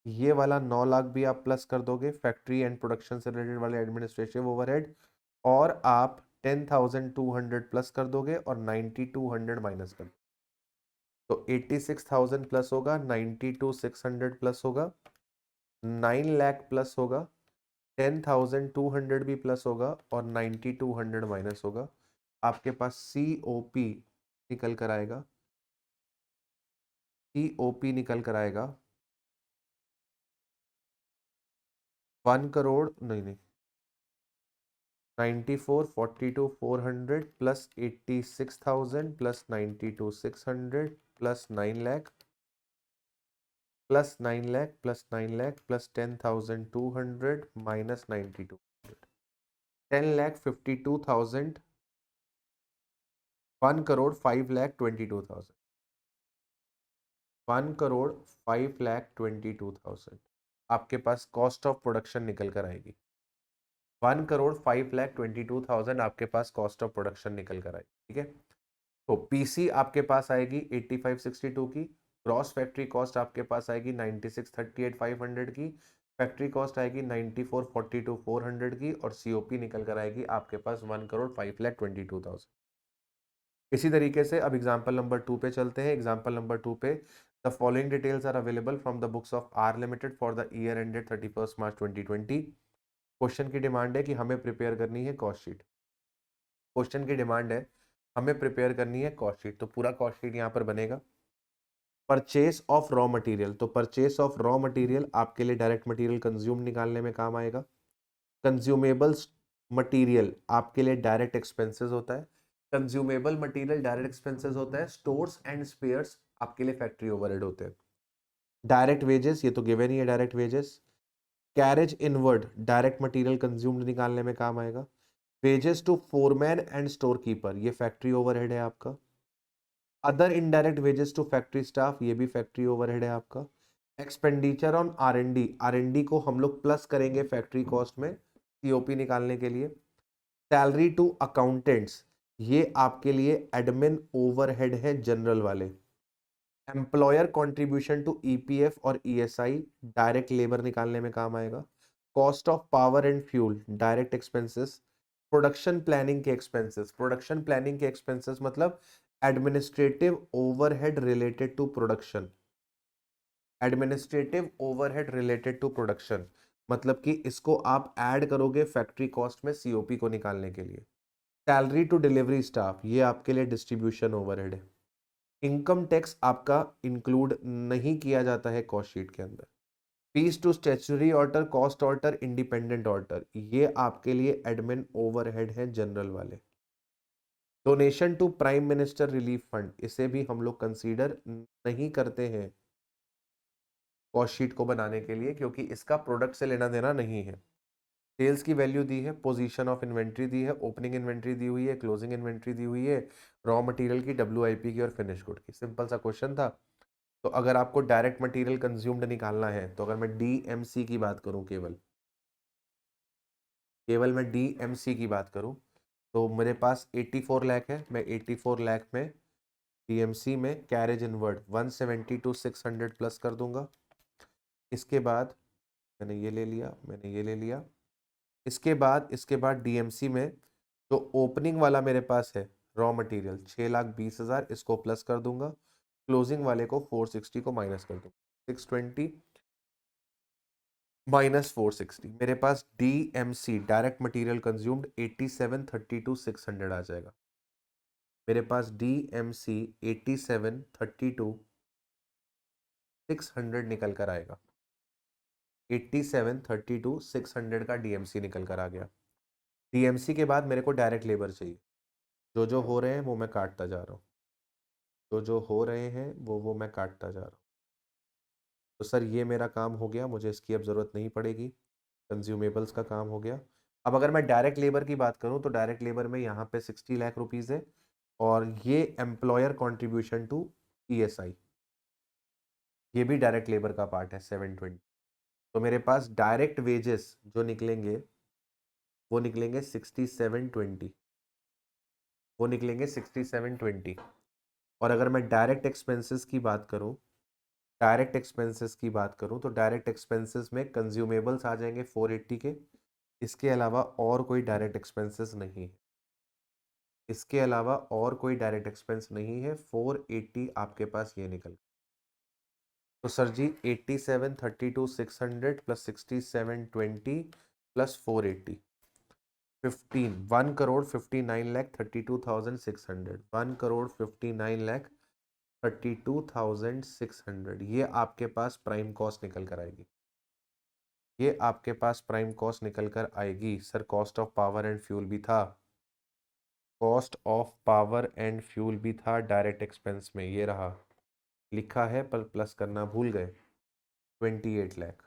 ये वाला 9 लाख भी आप प्लस कर दोगे फैक्ट्री एंड प्रोडक्शन से रिलेटेड वाले एडमिनिस्ट्रेटिव ओवरहेड, और आप 10,200 प्लस कर दोगे और 9,200 माइनस कर, तो 86,000 प्लस होगा, 92,600 प्लस होगा, 9 लाख प्लस होगा, 10,200 भी प्लस होगा, और 9,200 माइनस होगा। आपके पास COP निकल कर आएगा, COP निकल कर आएगा 1 करोड़ नहीं 94,42,400 plus 86,000 plus 92,600 plus 9 lakh plus 9 lakh plus 9 lakh plus 10,200 minus 92, 10,52,000, 1 crore 5,22,000, 1 crore 5,22,000 आपके पास कॉस्ट ऑफ प्रोडक्शन निकल कर आएगी। 1 करोड़ 5,22,000 आपके पास कॉस्ट ऑफ प्रोडक्शन निकल कर आएगी। ठीक है, तो PC आपके पास आएगी 8562 की, ग्रॉस फैक्ट्री कॉस्ट आपके पास आएगी 96,38,500 की, फैक्ट्री कॉस्ट आएगी 94,42,400 की, और COP निकल कर आएगी आपके पास 1 करोड़ 5,22,000। इसी तरीके से अब एग्जांपल नंबर 2 पे चलते हैं। एग्जांपल नंबर 2 पे the following details are available from the books of R limited for the year ended 31 March 2020। Question की डिमांड है कि हमें प्रिपेयर करनी है कॉस्ट शीट। क्वेश्चन की डिमांड है हमें प्रिपेयर करनी है कॉस्ट शीट, तो पूरा कॉस्ट शीट यहाँ पर बनेगा। परचेस ऑफ रॉ मटेरियल, तो परचेस ऑफ रॉ मटेरियल आपके लिए डायरेक्ट मटेरियल कंज्यूम निकालने में काम आएगा। कंज्यूमेबल्स मटेरियल आपके लिए डायरेक्ट एक्सपेंसेस होता है। कंज्यूमेबल मटेरियल डायरेक्ट एक्सपेंसेस होता है। स्टोर्स एंड स्पेयर्स आपके लिए फैक्ट्री ओवरहेड होते हैं। डायरेक्ट वेजेस, ये तो गिवन ही है direct wages. Carriage inward direct material consumed निकालने में काम आएगा। Wages to foreman and store keeper, ये फैक्ट्री ओवरहेड है आपका। Other indirect wages to factory staff, ये भी फैक्ट्री ओवरहेड है आपका। एक्सपेंडिचर ऑन R&D, R&D को हम लोग प्लस करेंगे फैक्ट्री कॉस्ट में सीओपी निकालने के लिए। सैलरी टू अकाउंटेंट्स, ये आपके लिए एडमिन ओवरहेड है जनरल वाले। एम्प्लॉयर कंट्रीब्यूशन टू ईपीएफ और ईएसआई डायरेक्ट लेबर निकालने में काम आएगा। Cost of power and fuel direct expenses. Production planning के एक्सपेंसेस, प्रोडक्शन प्लानिंग के एक्सपेंसेस मतलब administrative overhead related to production, administrative overhead related to production मतलब कि इसको आप ऐड करोगे फैक्ट्री कॉस्ट में सीओपी को निकालने के लिए। सैलरी टू डिलीवरी स्टाफ, ये आपके लिए डिस्ट्रीब्यूशन ओवरहेड है। इनकम टैक्स आपका इंक्लूड नहीं किया जाता है कॉस्ट शीट के अंदर। Fees to statutory auditor, cost auditor, independent auditor, ये आपके लिए एडमिन ओवरहेड है जनरल वाले। Donation to prime minister relief fund, इसे भी हम लोग कंसीडर नहीं करते हैं कॉस्ट शीट को बनाने के लिए, क्योंकि इसका प्रोडक्ट से लेना देना नहीं है। सेल्स की वैल्यू दी है, पोजीशन ऑफ इन्वेंट्री दी है, ओपनिंग इन्वेंट्री दी हुई है, क्लोजिंग इन्वेंट्री दी हुई है, रॉ मटेरियल की, WIP की और फिनिश गुड की। सिंपल सा क्वेश्चन था। तो अगर आपको डायरेक्ट मटेरियल कंज्यूम्ड निकालना है, तो अगर मैं DMC की बात करूं, केवल मैं DMC की बात करूं, तो मेरे पास 84 लाख है। मैं 84 लाख में DMC में कैरेज इनवर्ड 170 to 600 प्लस कर दूंगा। इसके बाद मैंने ये ले लिया, मैंने ये ले लिया। इसके बाद DMC में जो ओपनिंग वाला मेरे पास है रॉ मटेरियल 6,20,000, इसको प्लस कर दूंगा। क्लोजिंग वाले को 460 को माइनस कर दूंगा। 620 माइनस 460, मेरे पास DMC डायरेक्ट मटेरियल कंज्यूम्ड 8732,600 आ जाएगा। मेरे पास DMC 8732,600 निकल कर आएगा। 8732,600 का DMC निकल कर आ गया। DMC के बाद मेरे को डायरेक्ट लेबर चाहिए। जो जो हो रहे हैं वो मैं काटता जा रहा हूँ, जो जो हो रहे हैं वो मैं काटता जा रहा हूँ। तो सर ये मेरा काम हो गया, मुझे इसकी अब ज़रूरत नहीं पड़ेगी। कंज्यूमेबल्स का काम हो गया। अब अगर मैं डायरेक्ट लेबर की बात करूं, तो डायरेक्ट लेबर में यहाँ पे 60 लाख रुपीज़ है, और ये एम्प्लॉयर कॉन्ट्रीब्यूशन टू ESI, ये भी डायरेक्ट लेबर का पार्ट है 720। तो मेरे पास डायरेक्ट वेजेस जो निकलेंगे वो निकलेंगे 6720, वो निकलेंगे 6720। और अगर मैं डायरेक्ट एक्सपेंसेस की बात करूं, तो डायरेक्ट एक्सपेंसेस में कंज्यूमेबल्स आ जाएंगे 480 के। इसके अलावा और कोई डायरेक्ट एक्सपेंसेस नहीं है, इसके अलावा और कोई डायरेक्ट एक्सपेंस नहीं है। 480 आपके पास ये निकल। तो सर जी 8732,600 प्लस 6720 प्लस 480, 1,59,32,600, 1,59,32,600, ये आपके पास प्राइम कॉस्ट निकल कर आएगी। ये आपके पास प्राइम कॉस्ट निकल कर आएगी। Sir cost of power and fuel भी था, cost of power and fuel भी था डायरेक्ट एक्सपेंस में, ये रहा लिखा है पर प्लस करना भूल गए। 28 लाख।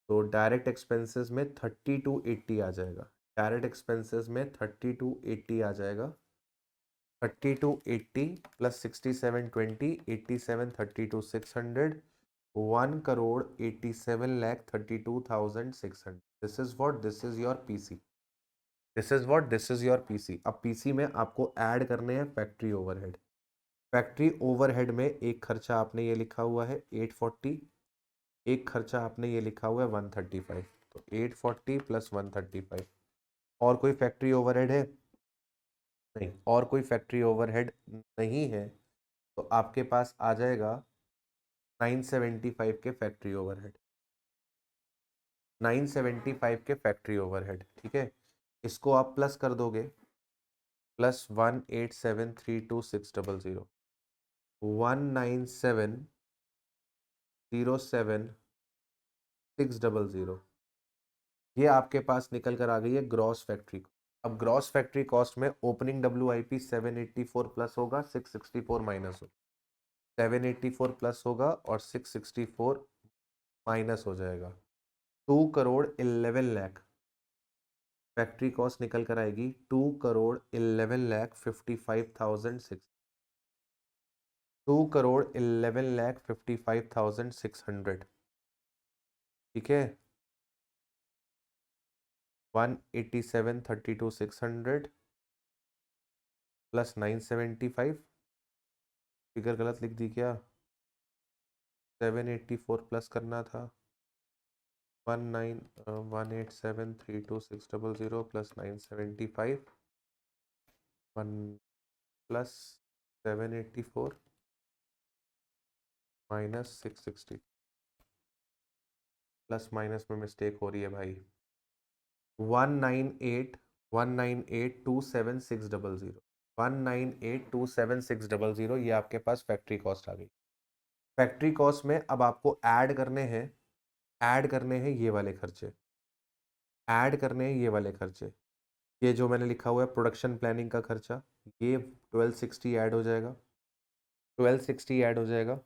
तो डायरेक्ट एक्सपेंसेस में 3280 आ जाएगा, डायरेक्ट एक्सपेंसेस में 3280 आ जाएगा। 3280 plus 6720, 8732,600, 1,87,32,600। This is what, this is your PC, this is what, this is your PC। अब PC में आपको ऐड करने हैं फैक्ट्री ओवरहेड। फैक्ट्री ओवरहेड में एक खर्चा आपने ये लिखा हुआ है 840, एक खर्चा आपने ये लिखा हुआ है 135। तो 840 प्लस 135। और कोई फैक्ट्री ओवरहेड है? नहीं, और कोई फैक्ट्री ओवरहेड नहीं है। तो आपके पास आ जाएगा 975 के फैक्ट्री ओवरहेड, 975 के फैक्ट्री ओवरहेड। ठीक है, इसको आप प्लस कर दोगे, प्लस 18732,600, 19707,600, ये आपके पास निकल कर आ गई है ग्रॉस फैक्ट्री। अब ग्रॉस फैक्ट्री कॉस्ट में ओपनिंग WIP 784 प्लस होगा, 664 माइनस हो, 784 प्लस होगा और 664 माइनस हो जाएगा। 2,11,00,000 फैक्ट्री कॉस्ट निकल कर आएगी। 2,11,55,600। 2,11,55,600, ठीक है। 187,32,600 प्लस 975, फिगर गलत लिख दी क्या, 784 प्लस करना था, 1,9,187,32,600 plus 975, 1 plus 784 minus 660, plus minus में मिस्टेक हो रही है भाई, 198,198,27600, 198,27600, ये आपके पास फैक्ट्री कॉस्ट आ गई। फैक्ट्री कॉस्ट में अब आपको ऐड करने हैं ये वाले खर्चे, ऐड करने हैं ये वाले खर्चे। ये जो मैंने लिखा हुआ है प्रोडक्शन प्लानिंग का खर्चा, ये 1260 ऐड हो जाएगा, 1260 ऐड हो जाएगा।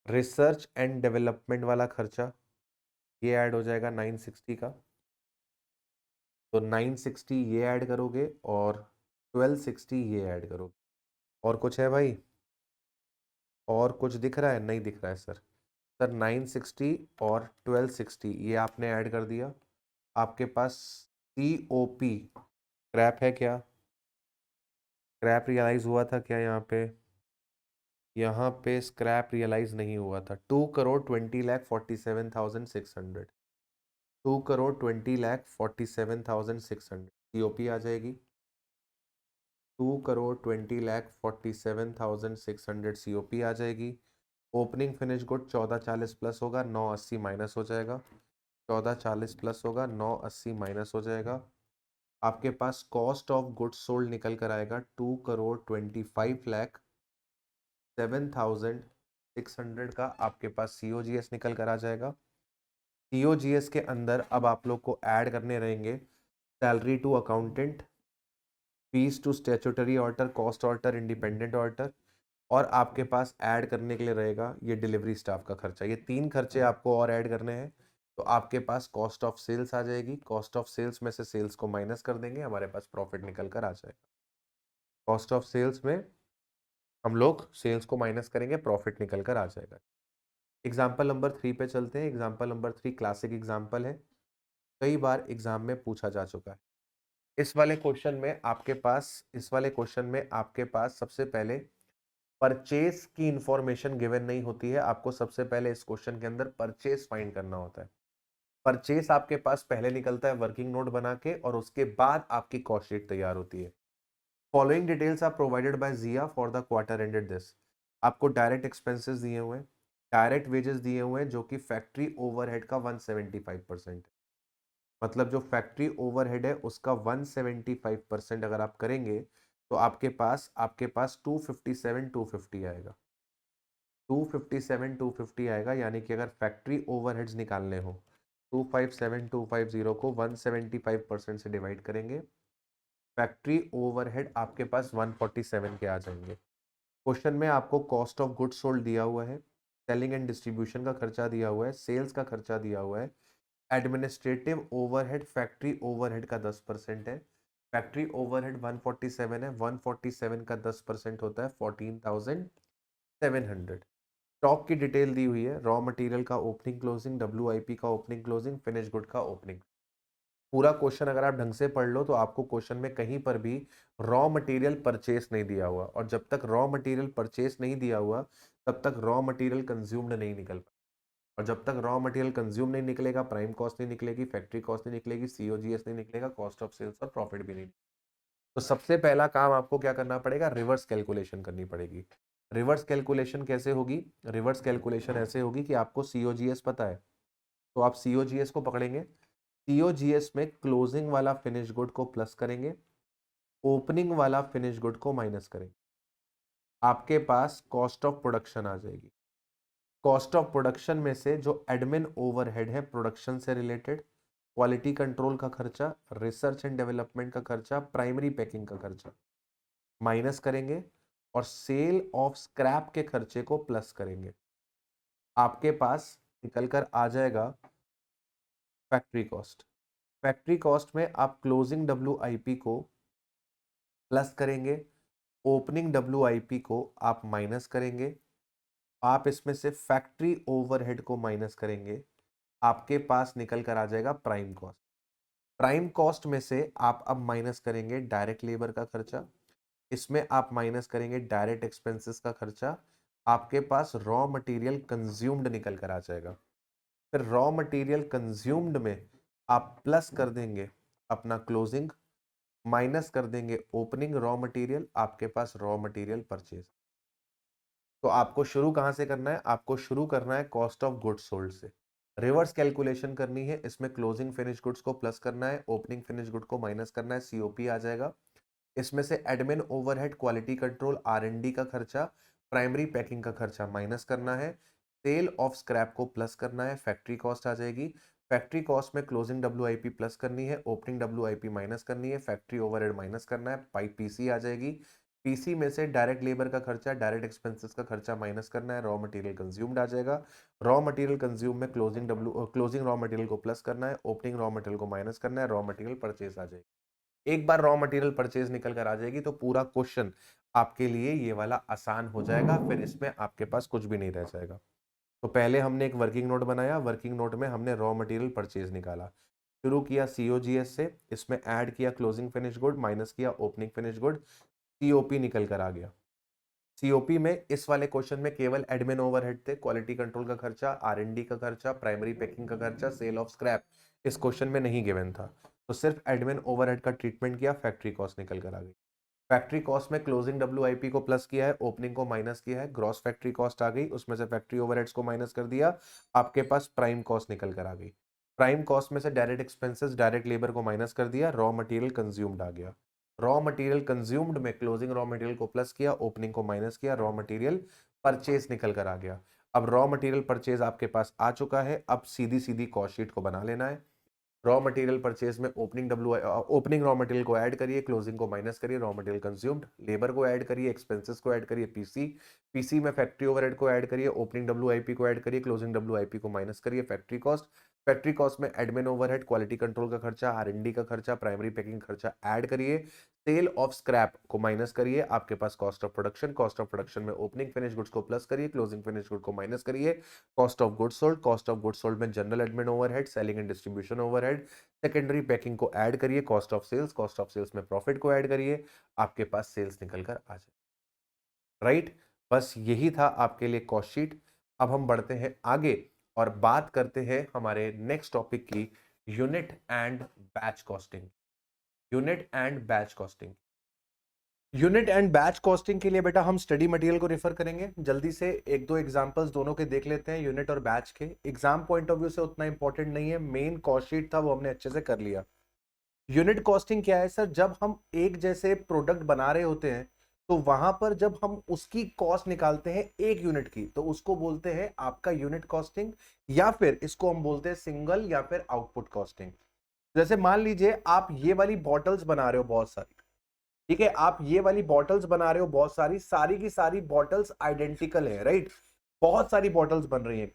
रिसर्च एंड डेवलपमेंट वाला खर्चा ये ऐड हो जाएगा 960 का, तो 960 ये ऐड करोगे और 1260 ये ऐड करोगे। और कुछ है भाई, और कुछ दिख रहा है? नहीं दिख रहा है सर। सर 960 और 1260 ये आपने ऐड कर दिया, आपके पास COP क्रैप है क्या, क्रैप रियलाइज हुआ था क्या यहाँ पे? यहाँ पे स्क्रैप रियलाइज नहीं हुआ था। 2,20,47,600, 2,20,47,600 COP आ जाएगी, 2,20,47,600 COP आ जाएगी। ओपनिंग फिनिश गुड 1440 प्लस होगा, 980 माइनस हो जाएगा, 1440 प्लस होगा, 980 माइनस हो जाएगा। आपके पास कॉस्ट ऑफ गुड्स सोल्ड निकल कर आएगा 2,25,07,600 का आपके पास COGS निकल कर आ जाएगा। COGS के अंदर अब आप लोग को ऐड करने रहेंगे salary to accountant, fees to statutory auditor, cost auditor, independent auditor, और आपके पास ऐड करने के लिए रहेगा ये डिलीवरी स्टाफ का खर्चा। ये 3 खर्चे आपको और ऐड करने हैं, तो आपके पास कॉस्ट ऑफ सेल्स आ जाएगी। कॉस्ट ऑफ सेल्स में से सेल्स को माइनस कर देंगे, हमारे पास प्रॉफिट निकल कर आ जाएगा। कॉस्ट ऑफ सेल्स में हम लोग सेल्स को माइनस करेंगे, प्रॉफिट निकल कर आ जाएगा। एग्जाम्पल नंबर 3 पे चलते हैं। एग्जाम्पल नंबर 3 क्लासिक एग्जाम्पल है, कई बार एग्जाम में पूछा जा चुका है। इस वाले क्वेश्चन में आपके पास सबसे पहले परचेस की इंफॉर्मेशन गिवन नहीं होती है। आपको सबसे पहले इस क्वेश्चन के अंदर परचेस फाइंड करना होता है। परचेस आपके पास पहले निकलता है वर्किंग नोट बना के, और उसके बाद आपकी कॉस्ट शीट तैयार होती है। Following details are provided by Jiya for the quarter ended this. आपको डायरेक्ट एक्सपेंसेस दिए हुए हैं, डायरेक्ट वेजेस दिए हुए हैं, जो कि फैक्ट्री ओवरहेड का 175% है। मतलब जो फैक्ट्री ओवरहेड है उसका 175% अगर आप करेंगे तो आपके पास 257,250 आएगा, 257,250 आएगा। यानी कि अगर फैक्ट्री ओवरहेड्स निकालने हो, 257,250 को 175% से डिवाइड करेंगे, फैक्ट्री ओवरहेड आपके पास 147 के आ जाएंगे। क्वेश्चन में आपको कॉस्ट ऑफ गुड्स सोल्ड दिया हुआ है, सेलिंग एंड डिस्ट्रीब्यूशन का खर्चा दिया हुआ है, सेल्स का खर्चा दिया हुआ है, एडमिनिस्ट्रेटिव ओवरहेड फैक्ट्री ओवरहेड का 10% है। फैक्ट्री ओवरहेड 147 है, 147 का 10% होता है 14,700। स्टॉक की डिटेल दी हुई है, रॉ मटेरियल का ओपनिंग क्लोजिंग, WIP का ओपनिंग क्लोजिंग, फिनिश गुड का ओपनिंग। पूरा क्वेश्चन अगर आप ढंग से पढ़ लो तो आपको क्वेश्चन में कहीं पर भी रॉ मटेरियल परचेस नहीं दिया हुआ, और जब तक रॉ मटेरियल परचेस नहीं दिया हुआ तब तक रॉ मटेरियल कंज्यूम्ड नहीं निकल पाएगा, और जब तक रॉ मटेरियल कंज्यूम नहीं निकलेगा, प्राइम कॉस्ट नहीं निकलेगी, फैक्ट्री कॉस्ट नहीं निकलेगी, COGS नहीं निकलेगा, कॉस्ट ऑफ सेल्स और प्रॉफिट भी नहीं। तो सबसे पहला काम आपको क्या करना पड़ेगा, रिवर्स कैलकुलेशन करनी पड़ेगी। रिवर्स कैलकुलेशन कैसे होगी? रिवर्स कैलकुलेशन ऐसे होगी कि आपको COGS पता है, तो आप COGS को पकड़ेंगे, COGS में क्लोजिंग वाला फिनिश गुड को प्लस करेंगे, ओपनिंग वाला फिनिश गुड को माइनस करेंगे, आपके पास कॉस्ट ऑफ प्रोडक्शन आ जाएगी। कॉस्ट ऑफ प्रोडक्शन में से जो एडमिन ओवरहेड है प्रोडक्शन से रिलेटेड, क्वालिटी कंट्रोल का खर्चा, रिसर्च एंड डेवलपमेंट का खर्चा, प्राइमरी पैकिंग का खर्चा माइनस करेंगे, और सेल ऑफ स्क्रैप के खर्चे को प्लस करेंगे। आपके पास निकल कर आ जाएगा फैक्ट्री कॉस्ट। फैक्ट्री कॉस्ट में आप क्लोजिंग WIP को प्लस करेंगे, ओपनिंग WIP को आप माइनस करेंगे, आप इसमें से फैक्ट्री ओवरहेड को माइनस करेंगे, आपके पास निकल कर आ जाएगा प्राइम कॉस्ट। प्राइम कॉस्ट में से आप अब माइनस करेंगे डायरेक्ट लेबर का खर्चा, इसमें आप माइनस करेंगे डायरेक्ट एक्सपेंसेस का खर्चा, आपके पास रॉ मटेरियल कंज्यूम्ड निकल कर आ जाएगा। फिर रॉ मटेरियल कंज्यूम्ड में आप प्लस कर देंगे अपना क्लोजिंग, माइनस कर देंगे ओपनिंग रॉ मटेरियल, आपके पास रॉ मटेरियल परचेज। तो आपको शुरू कहां से करना है? आपको शुरू करना है कॉस्ट ऑफ गुड्स सोल्ड से। रिवर्स कैलकुलेशन करनी है, इसमें क्लोजिंग फिनिश गुड्स को प्लस करना है, ओपनिंग फिनिश गुड को माइनस करना है, सीओपी आ जाएगा। इसमें से एडमिन ओवरहेड, क्वालिटी कंट्रोल, आर&डी का खर्चा, प्राइमरी पैकिंग का खर्चा माइनस करना है, सेल ऑफ स्क्रैप को प्लस करना है, फैक्ट्री कॉस्ट आ जाएगी। फैक्ट्री कॉस्ट में क्लोजिंग डब्ल्यूआईपी प्लस करनी है, ओपनिंग डब्ल्यूआईपी माइनस करनी है, फैक्ट्री ओवरहेड माइनस करना है, पाइप पीसी आ जाएगी। पीसी में से डायरेक्ट लेबर का खर्चा, डायरेक्ट एक्सपेंसेस का खर्चा माइनस करना है, रॉ मटेरियल कंज्यूम्ड आ जाएगा। रॉ मटेरियल कंज्यूम में क्लोजिंग रॉ मटेरियल को प्लस करना है, ओपनिंग रॉ मटेरियल को माइनस करना है, रॉ मटेरियल परचेज आ जाएगी। एक बार रॉ मटेरियल परचेज निकल कर आ जाएगी तो पूरा क्वेश्चन आपके लिए ये वाला आसान हो जाएगा, फिर इसमें आपके पास कुछ भी नहीं रह जाएगा। तो पहले हमने एक वर्किंग नोट बनाया, वर्किंग नोट में हमने रॉ मटेरियल परचेज निकाला, शुरू किया सीओजीएस से, इसमें ऐड किया क्लोजिंग फिनिश गुड, माइनस किया ओपनिंग फिनिश गुड, सीओपी निकल कर आ गया। सीओपी में इस वाले क्वेश्चन में केवल एडमिन ओवरहेड थे, क्वालिटी कंट्रोल का खर्चा, आर&डी का खर्चा, प्राइमरी पैकिंग का खर्चा, सेल ऑफ स्क्रैप इस क्वेश्चन में नहीं गिवन था, तो सिर्फ एडमिन ओवरहेड का ट्रीटमेंट किया, फैक्ट्री कॉस्ट निकल कर आ गई। फैक्ट्री कॉस्ट में क्लोजिंग डब्ल्यूआईपी को प्लस किया है, ओपनिंग को माइनस किया है, ग्रॉस फैक्ट्री कॉस्ट आ गई, उसमें से फैक्ट्री ओवरहेड्स को माइनस कर दिया, आपके पास प्राइम कॉस्ट निकल कर आ गई। प्राइम कॉस्ट में से डायरेक्ट एक्सपेंसेस, डायरेक्ट लेबर को माइनस कर दिया, रॉ मटेरियल कंज्यूम्ड आ गया। रॉ मटेरियल कंज्यूम्ड में क्लोजिंग रॉ मटेरियल को प्लस किया, ओपनिंग को माइनस किया, रॉ मटेरियल परचेज निकल कर आ गया। अब रॉ मटेरियल परचेज आपके पास आ चुका है, अब सीधी सीधी कॉस्ट शीट को बना लेना है। रॉ मटेरियल परचेज में ओपनिंग रॉ मटेरियल को ऐड करिए, क्लोजिंग को माइनस करिए, रॉ मटेरियल कंज्यूम्ड, लेबर को ऐड करिए, एक्सपेंसेस को ऐड करिए, पीसी में फैक्ट्री ओवरहेड को ऐड करिए, ओपनिंग डब्ल्यूआईपी को ऐड करिए, क्लोजिंग डब्ल्यूआईपी को माइनस करिए, फैक्ट्री कॉस्ट में एडमिन ओवरहेड, क्वालिटी कंट्रोल का खर्चा, आर&डी का खर्चा, प्राइमरी पैकिंग खर्चा ऐड करिए, सेल ऑफ स्क्रैप को माइनस करिए, आपके पास कॉस्ट ऑफ प्रोडक्शन में ओपनिंग फिनिश गुड्स को प्लस करिए, क्लोजिंग फिनिश गुड को माइनस करिए, कॉस्ट ऑफ गुड्स सोल्ड में general admin overhead, selling and distribution overhead, secondary packing को ऐड करिए, कॉस्ट ऑफ सेल्स में प्रॉफिट को ऐड करिए, आपके पास सेल्स निकल कर आ जाए। राइट, बस यही था आपके लिए कॉस्ट शीट। अब हम बढ़ते हैं आगे और बात करते हैं हमारे नेक्स्ट टॉपिक की, unit and batch costing. Unit and batch costing, unit and batch costing के लिए बेटा हम स्टडी मटेरियल को रेफर करेंगे। जल्दी से एक दो एग्जांपल्स दोनों के देख लेते हैं, यूनिट और बैच के। एग्जाम पॉइंट ऑफ व्यू से उतना इंपॉर्टेंट नहीं है, मेन कॉस्ट शीट था वो हमने अच्छे से कर लिया। यूनिट कॉस्टिंग क्या है सर? जब हम एक जैसे प्रोडक्ट बना रहे होते हैं तो वहां पर जब हम उसकी कॉस्ट निकालते हैं एक यूनिट की, तो उसको बोलते हैं आपका यूनिट कॉस्टिंग, या फिर इसको हम बोलते हैं सिंगल या फिर आउटपुट कॉस्टिंग। जैसे मान लीजिए आप ये वाली बॉटल्स बना रहे हो बहुत सारी, ठीक है, आप ये वाली बॉटल्स बना रहे हो बहुत सारी, सारी की सारी बॉटल्स आइडेंटिकल है, राइट, बहुत सारी बॉटल्स बन रही हैं,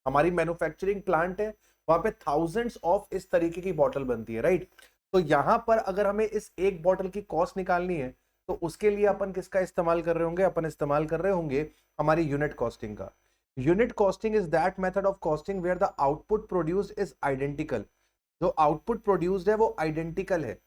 हमारी मैन्युफैक्चरिंग प्लांट है, वहां पे थाउजेंड्स ऑफ इस तरीके की बॉटल बनती है, राइट। तो यहां पर अगर हमें इस एक बॉटल की कॉस्ट निकालनी है तो उसके लिए अपन किसका इस्तेमाल कर रहे होंगे? अपन इस्तेमाल कर रहे होंगे हमारी यूनिट कॉस्टिंग का। Unit costing is that method of costing where the output produced is identical. जो आउटपुट प्रोड्यूस्ड है वो आइडेंटिकल है,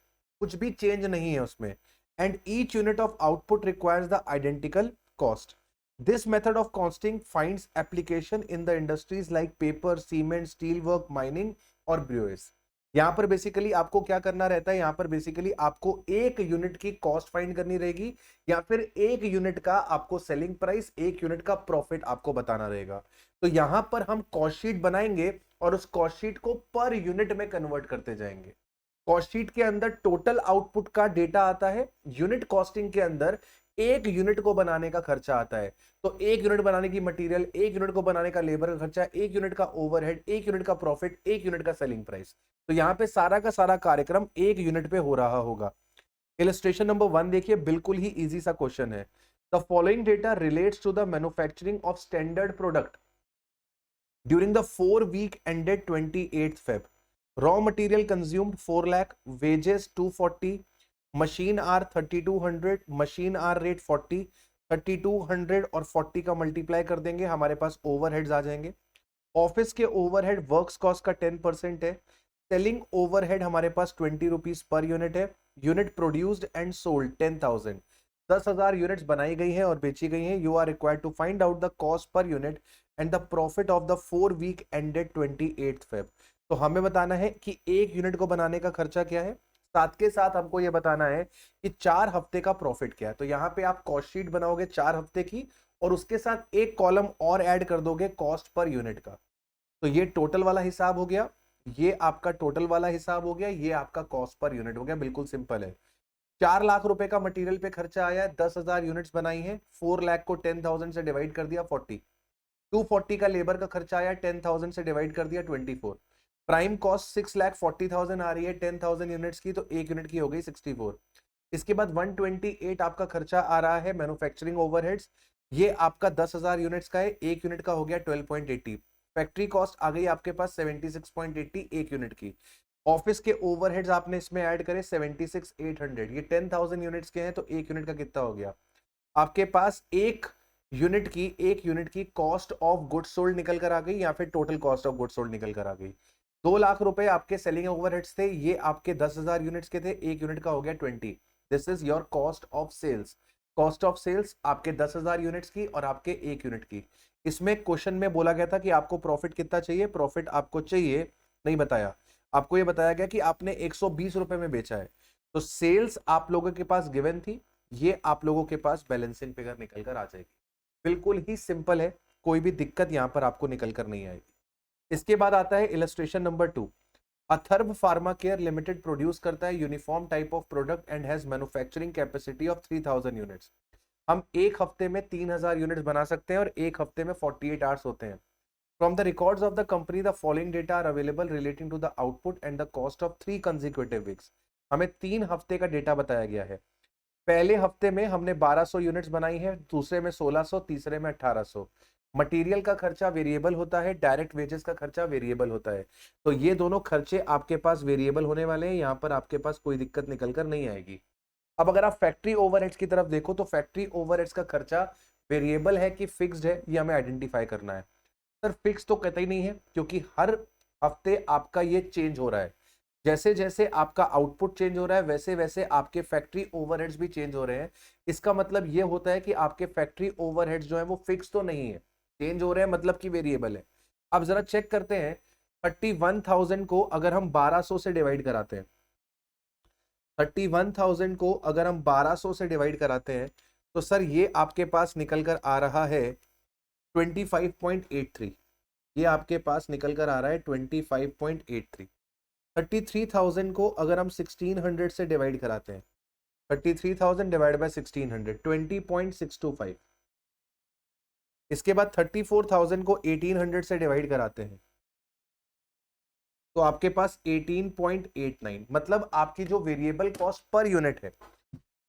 कुछ भी चेंज नहीं है उसमें, and each unit of output requires the identical cost. This method of costing finds application in the industries like paper, cement, steelwork, mining और breweries. यहाँ पर बेसिकली आपको क्या करना रहता है? यहाँ पर बेसिकली आपको एक यूनिट की कॉस्ट फाइंड करनी रहेगी, या फिर एक यूनिट का आपको सेलिंग प्राइस, एक यूनिट का प्रॉफिट आपको बताना रहेगा। तो यहां पर हम कॉस्ट शीट बनाएंगे और उस कॉस्ट शीट को पर यूनिट में कन्वर्ट करते जाएंगे। कॉस्ट शीट के अंदर टोटल आउटपुट का डेटा आता है, यूनिट कॉस्टिंग के अंदर एक यूनिट को बनाने का खर्चा आता है। तो एक यूनिट बनाने की मटेरियल, एक यूनिट को बनाने का लेबर का खर्चा, एक यूनिट का ओवरहेड, एक यूनिट का प्रॉफिट, एक यूनिट का सेलिंग प्राइस। तो यहां पे सारा का सारा कार्यक्रम एक यूनिट पे हो रहा होगा। इलस्ट्रेशन नंबर 1 देखिए, बिल्कुल ही इजी सा क्वेश्चन है। The following data relates to the manufacturing of standard product during the 4 week ended 28 Feb. Raw material consumed 4 lakh, wages 240, machine hour 3200, machine hour rate 40, 3200 और 40 का मल्टीप्लाई कर देंगे, हमारे पास ओवरहेड्स आ जाएंगे। ऑफिस के ओवरहेड वर्क्स कॉस्ट का 10% है। Selling overhead हमारे पास 20 रुपीज पर यूनिट है। Unit produced and sold 10,000, 10,000 units बनाई गई हैं और बेची गई हैं। You are required to find out the cost per unit and the profit of the 4 week ended 28 Feb. तो हमें बताना है कि एक यूनिट को बनाने का खर्चा क्या है, साथ के साथ हमको यह बताना है कि 4 हफ्ते का प्रॉफिट क्या है। तो यहाँ पे आप कॉस्ट शीट बनाओगे 4 हफ्ते की और उसके साथ एक कॉलम और ऐड कर दोगे कॉस्ट पर यूनिट का। तो ये टोटल वाला हिसाब हो गया, ये आपका टोटल वाला हिसाब हो गया, ये आपका कॉस्ट पर यूनिट हो गया। बिल्कुल सिंपल है। 4 लाख रुपए का मटेरियल पे खर्चा आया है, 10,000 यूनिट्स बनाई है, 4 लाख को 10,000 से डिवाइड कर दिया 40। 240 का लेबर का खर्चा आया, 10,000 से डिवाइड कर दिया 24। प्राइम कॉस्ट 6,40,000 आ रही है 10,000 यूनिट्स की, तो एक यूनिट की हो गई 64। इसके बाद 128 आपका खर्चा आ रहा है मैन्युफैक्चरिंग ओवरहेड्स, ये आपका 10,000 यूनिट्स का है, एक यूनिट का हो गया 12.80। फैक्ट्री कॉस्ट आ गई आपके पास 76.80 एक यूनिट की। ऑफिस के ओवरहेड्स आपने इसमें ऐड करे 76,800, ये 10,000 यूनिट्स के हैं, तो एक यूनिट का कितना हो गया आपके पास, एक यूनिट की कॉस्ट ऑफ गुड्स सोल्ड निकल कर आ गई, या फिर total cost of goods sold निकल कर आ गई। 2 लाख रुपए आपके सेलिंग ओवरहेड्स थे, ये आपके 10,000 यूनिट्स के थे, एक यूनिट का हो गया 20। This is your cost of sales. Cost of sales आपके 10,000 यूनिट्स की और आपके एक यूनिट की। इसमें क्वेश्चन में बोला गया था कि आपको प्रॉफिट कितना चाहिए, प्रॉफिट आपको चाहिए नहीं बताया, आपको यह बताया गया कि आपने 120 रुपए में बेचा है, तो सेल्स आप लोगों के पास गिवन थी, ये आप लोगों के पास बैलेंसिंग फिगर निकल कर आ जाएगी। बिल्कुल ही सिंपल है, कोई भी दिक्कत यहां पर आपको निकल कर नहीं आएगी। इसके बाद आता है illustration number 2। Atharva pharma care limited produce करता है uniform type of product and has manufacturing capacity of 3,000 units. हम एक हफ्ते में 3,000 यूनिट्स बना सकते हैं और एक हफ्ते में 48 आवर्स होते हैं। From the records of the company the following data are available relating to the output and the cost of 3 consecutive weeks. हमें 3 हफ्ते का डेटा बताया गया है। पहले हफ्ते में हमने 1200 यूनिट्स बनाई है, दूसरे में 1600, तीसरे में 1800। मटेरियल का खर्चा वेरिएबल होता है, डायरेक्ट वेजेस का खर्चा वेरिएबल होता है, तो ये दोनों खर्चे आपके पास वेरिएबल होने वाले हैं, यहाँ पर आपके पास कोई दिक्कत निकल कर नहीं आएगी। अब अगर आप फैक्ट्री ओवरहेड्स की तरफ देखो तो फैक्ट्री ओवरहेड्स का खर्चा वेरिएबल है कि फिक्स्ड है, ये हमें आइडेंटिफाई करना है। सर फिक्स तो कहता ही नहीं है, क्योंकि हर हफ्ते आपका ये चेंज हो रहा है, जैसे जैसे आपका आउटपुट चेंज हो रहा है वैसे वैसे आपके फैक्ट्री ओवरहेड्स भी चेंज हो रहे हैं। इसका मतलब ये होता है कि आपके फैक्ट्री ओवरहेड्स जो है वो फिक्स तो नहीं है, चेंज हो रहे हैं, मतलब कि वेरिएबल है। अब जरा चेक करते हैं, 31,000 को अगर हम 1200 से डिवाइड कराते हैं, 31,000 को अगर हम 1200 से डिवाइड कराते हैं, तो सर ये आपके पास निकल कर आ रहा है 25.83। ये आपके पास निकल कर आ रहा है 25.83। 33,000 को अगर हम 1600 से डिवाइड कराते हैं, 33,000 डिवाइड बाय 1600, 20.625। इसके बाद 34,000 को 1800 से डिवाइड कराते हैं, तो आपके पास 18.89। मतलब आपकी जो वेरिएबल कॉस्ट पर यूनिट है,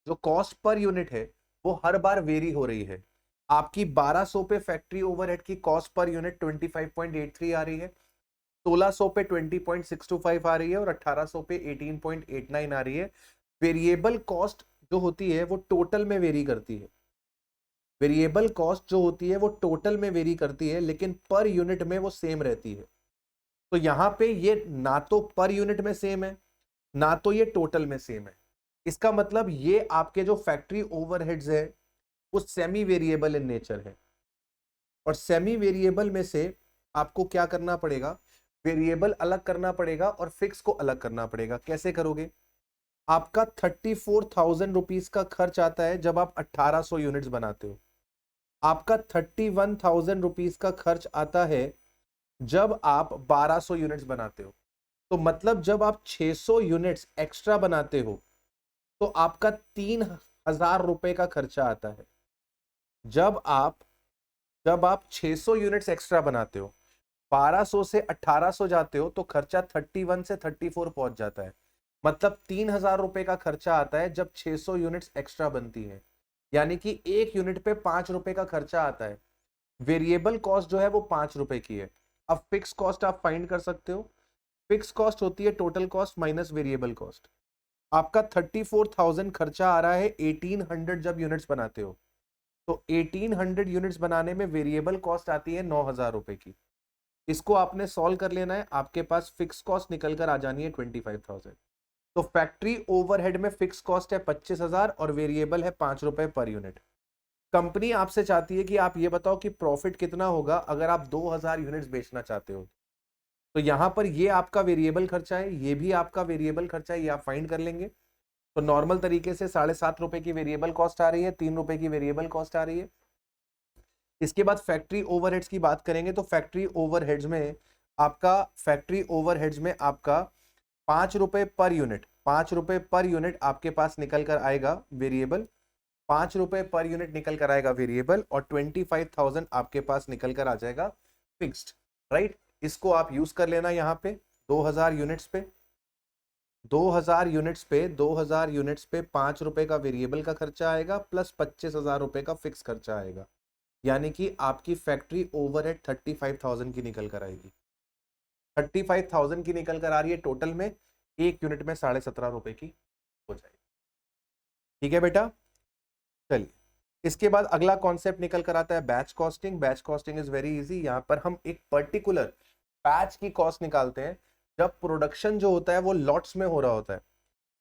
जो कॉस्ट पर यूनिट है वो हर बार वेरी हो रही है। आपकी 1200 पे फैक्ट्री ओवरहेड की कॉस्ट पर यूनिट 25.83 आ रही है, 1600 पे 20.625 आ रही है और 1800 पे 18.89 आ रही है। वेरिएबल कॉस्ट जो होती है वो टोटल में वेरी करती है, वेरिएबल कॉस्ट जो होती है वो टोटल में वेरी करती है, लेकिन पर यूनिट में वो सेम रहती है। तो यहां पे ये ना तो पर यूनिट में सेम है, ना तो ये टोटल में सेम है। इसका मतलब ये आपके जो फैक्ट्री ओवरहेड्स है वो सेमी वेरिएबल इन नेचर है, और सेमी वेरिएबल में से आपको क्या करना पड़ेगा, वेरिएबल अलग करना पड़ेगा और फिक्स को अलग करना पड़ेगा। कैसे करोगे, आपका 34,000 रुपीज का खर्च आता है जब आप 1800 यूनिट्स बनाते हो, आपका 31,000 रुपीज का खर्च आता है जब आप 1200 यूनिट्स बनाते हो। तो मतलब जब आप 600 यूनिट्स एक्स्ट्रा बनाते हो तो आपका 3,000 रुपए का खर्चा आता है। जब आप 600 यूनिट्स एक्स्ट्रा बनाते हो, 1200 से 1800 जाते हो, तो खर्चा 31 से 34 पहुंच जाता है। मतलब 3,000 रुपए का खर्चा आता है जब 600 यूनिट्स एक्स्ट्रा बनती है, यानी कि एक यूनिट पे 5 रुपए का खर्चा आता है। वेरिएबल कॉस्ट जो है वो 5 रुपए की है। अब फिक्स कॉस्ट आप फाइंड कर सकते हो, फिक्स कॉस्ट होती है total cost minus variable cost. आपका 34,000 खर्चा आ रहा है 1800 जब यूनिट्स बनाते हो, तो 1800 यूनिट्स बनाने में वेरिएबल कॉस्ट आती है 9,000 रुपए की। इसको आपने सॉल्व कर लेना है, आपके पास फिक्स कॉस्ट निकल कर आ जानी है 25,000। तो फैक्ट्री ओवरहेड में फिक्स कॉस्ट है 25,000 और वेरिएबल है 5 रुपए पर यूनिट। कंपनी आपसे चाहती है कि आप ये बताओ कि प्रॉफिट कितना होगा अगर आप 2,000 यूनिट्स बेचना चाहते हो। तो यहां पर ये आपका वेरिएबल खर्चा है, ये भी आपका वेरिएबल खर्चा है, ये आप फाइंड कर लेंगे। तो नॉर्मल तरीके से 7.5 रुपए की वेरिएबल कॉस्ट आ रही है, 3 रुपए की वेरिएबल कॉस्ट आ रही है। इसके बाद फैक्ट्री ओवरहेड्स की बात करेंगे तो फैक्ट्री ओवरहेड्स में आपका 5 रुपए पर यूनिट, 5 रुपए पर यूनिट आपके पास निकल कर आएगा वेरिएबल, 5 रुपए पर यूनिट निकल कर आएगा वेरिएबल, और 25,000 आपके पास निकल कर आ जाएगा फिक्स्ड, राइट। इसको आप यूज कर लेना यहाँ पे 2000 यूनिट्स पे, 2000 यूनिट्स पे 5 रुपए का वेरिएबल का खर्चा आएगा प्लस 25,000 रुपए का फिक्स खर्चा आएगा, यानी कि आपकी फैक्ट्री ओवरहेड 35,000 की निकल कर आएगी। 35,000 की निकल कर आ रही है टोटल में, एक यूनिट में 17.5 रुपए की हो जाएगी। ठीक है बेटा, चलिए इसके बाद अगला कॉन्सेप्ट निकल कर आता है batch costing. Batch costing is very easy. यहाँ पर हम एक पर्टिकुलर बैच की कॉस्ट निकालते हैं जब प्रोडक्शन जो होता है वो लॉट्स में हो रहा होता है।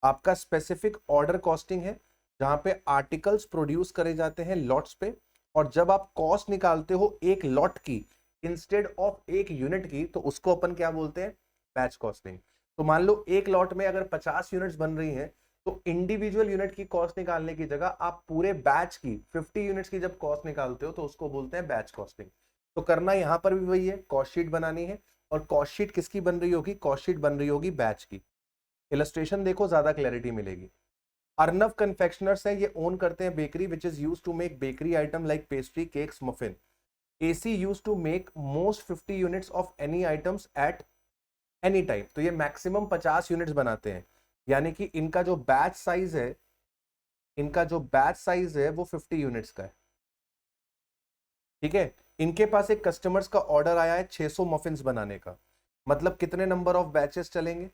आपका स्पेसिफिक ऑर्डर कॉस्टिंग है जहां पे आर्टिकल्स प्रोड्यूस करे जाते हैं लॉट्स पे, और जब आप कॉस्ट निकालते हो एक लॉट की इंस्टेड ऑफ एक यूनिट की, तो उसको अपन क्या बोलते हैं, बैच कॉस्टिंग। तो मान लो एक लॉट में अगर 50 यूनिट्स बन रही हैं, तो इंडिविजुअल यूनिट की कॉस्ट निकालने की जगह आप पूरे बैच की 50 यूनिट्स की जब कॉस्ट निकालते हो तो उसको बोलते हैं बैच कॉस्टिंग। तो करना यहां पर भी वही है, कॉस्ट शीट बनानी है, और कॉस्ट शीट किसकी बन रही होगी, कॉस्ट शीट बन रही होगी बैच की। इलस्ट्रेशन देखो ज्यादा क्लैरिटी मिलेगी। अर्नव कन्फेक्शनर्स है, ये ओन करते हैं bakery which is used to make bakery item like pastry, cakes, muffin. AC used to make most 50 units of any items at any time. तो ये मैक्सिमम 50 यूनिट्स बनाते हैं, यानी कि इनका जो बैच साइज है, वो 50 यूनिट्स का है। ठीक है, इनके पास एक कस्टमर्स का ऑर्डर आया है 600 मफिन्स बनाने का, मतलब कितने नंबर ऑफ बैचेस चलेंगे,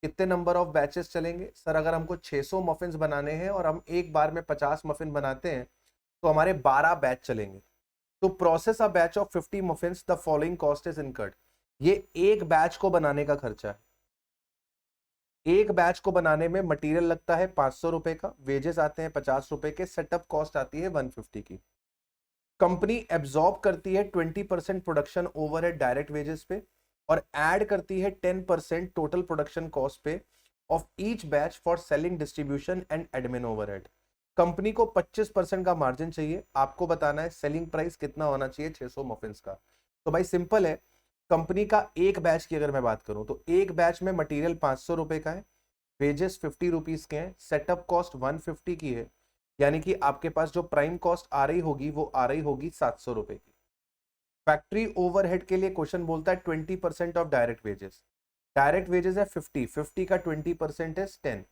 कितने नंबर ऑफ बैचेस चलेंगे सर, अगर हमको 600 मफिन्स बनाने हैं और हम एक बार में 50 मफिन बनाते हैं तो हमारे 12 बैच चलेंगे। तो process a batch of 50 muffins, the following cost is incurred. ये एक बैच को बनाने का खर्चा है। एक बैच को बनाने में मटेरियल लगता है 500 रुपए का, वेजेस आते हैं 50 रुपए के, सेटअप कॉस्ट आती है 150 की। कंपनी एब्जॉर्ब करती है 20% प्रोडक्शन ओवरहेड डायरेक्ट वेजेस पे, और ऐड करती है 10% टोटल प्रोडक्शन कॉस्ट पे of each batch for selling, distribution and admin overhead. Company को 25% का मार्जिन चाहिए। आपको बताना है सेलिंग प्राइस कितना होना चाहिए 600 मफिन्स का। तो भाई सिंपल है, कंपनी का एक बैच की अगर मैं बात करूं तो एक बैच में मटेरियल 500 रुपए का है, वेजेस 50 रुपीज के हैं, सेटअप कॉस्ट 150 की है, यानी कि आपके पास जो प्राइम कॉस्ट आ रही होगी वो आ रही होगी 700 रुपए की। फैक्ट्री ओवरहेड के लिए क्वेश्चन बोलता है 20% of direct wages. Direct wages है 50 का 20% है 10,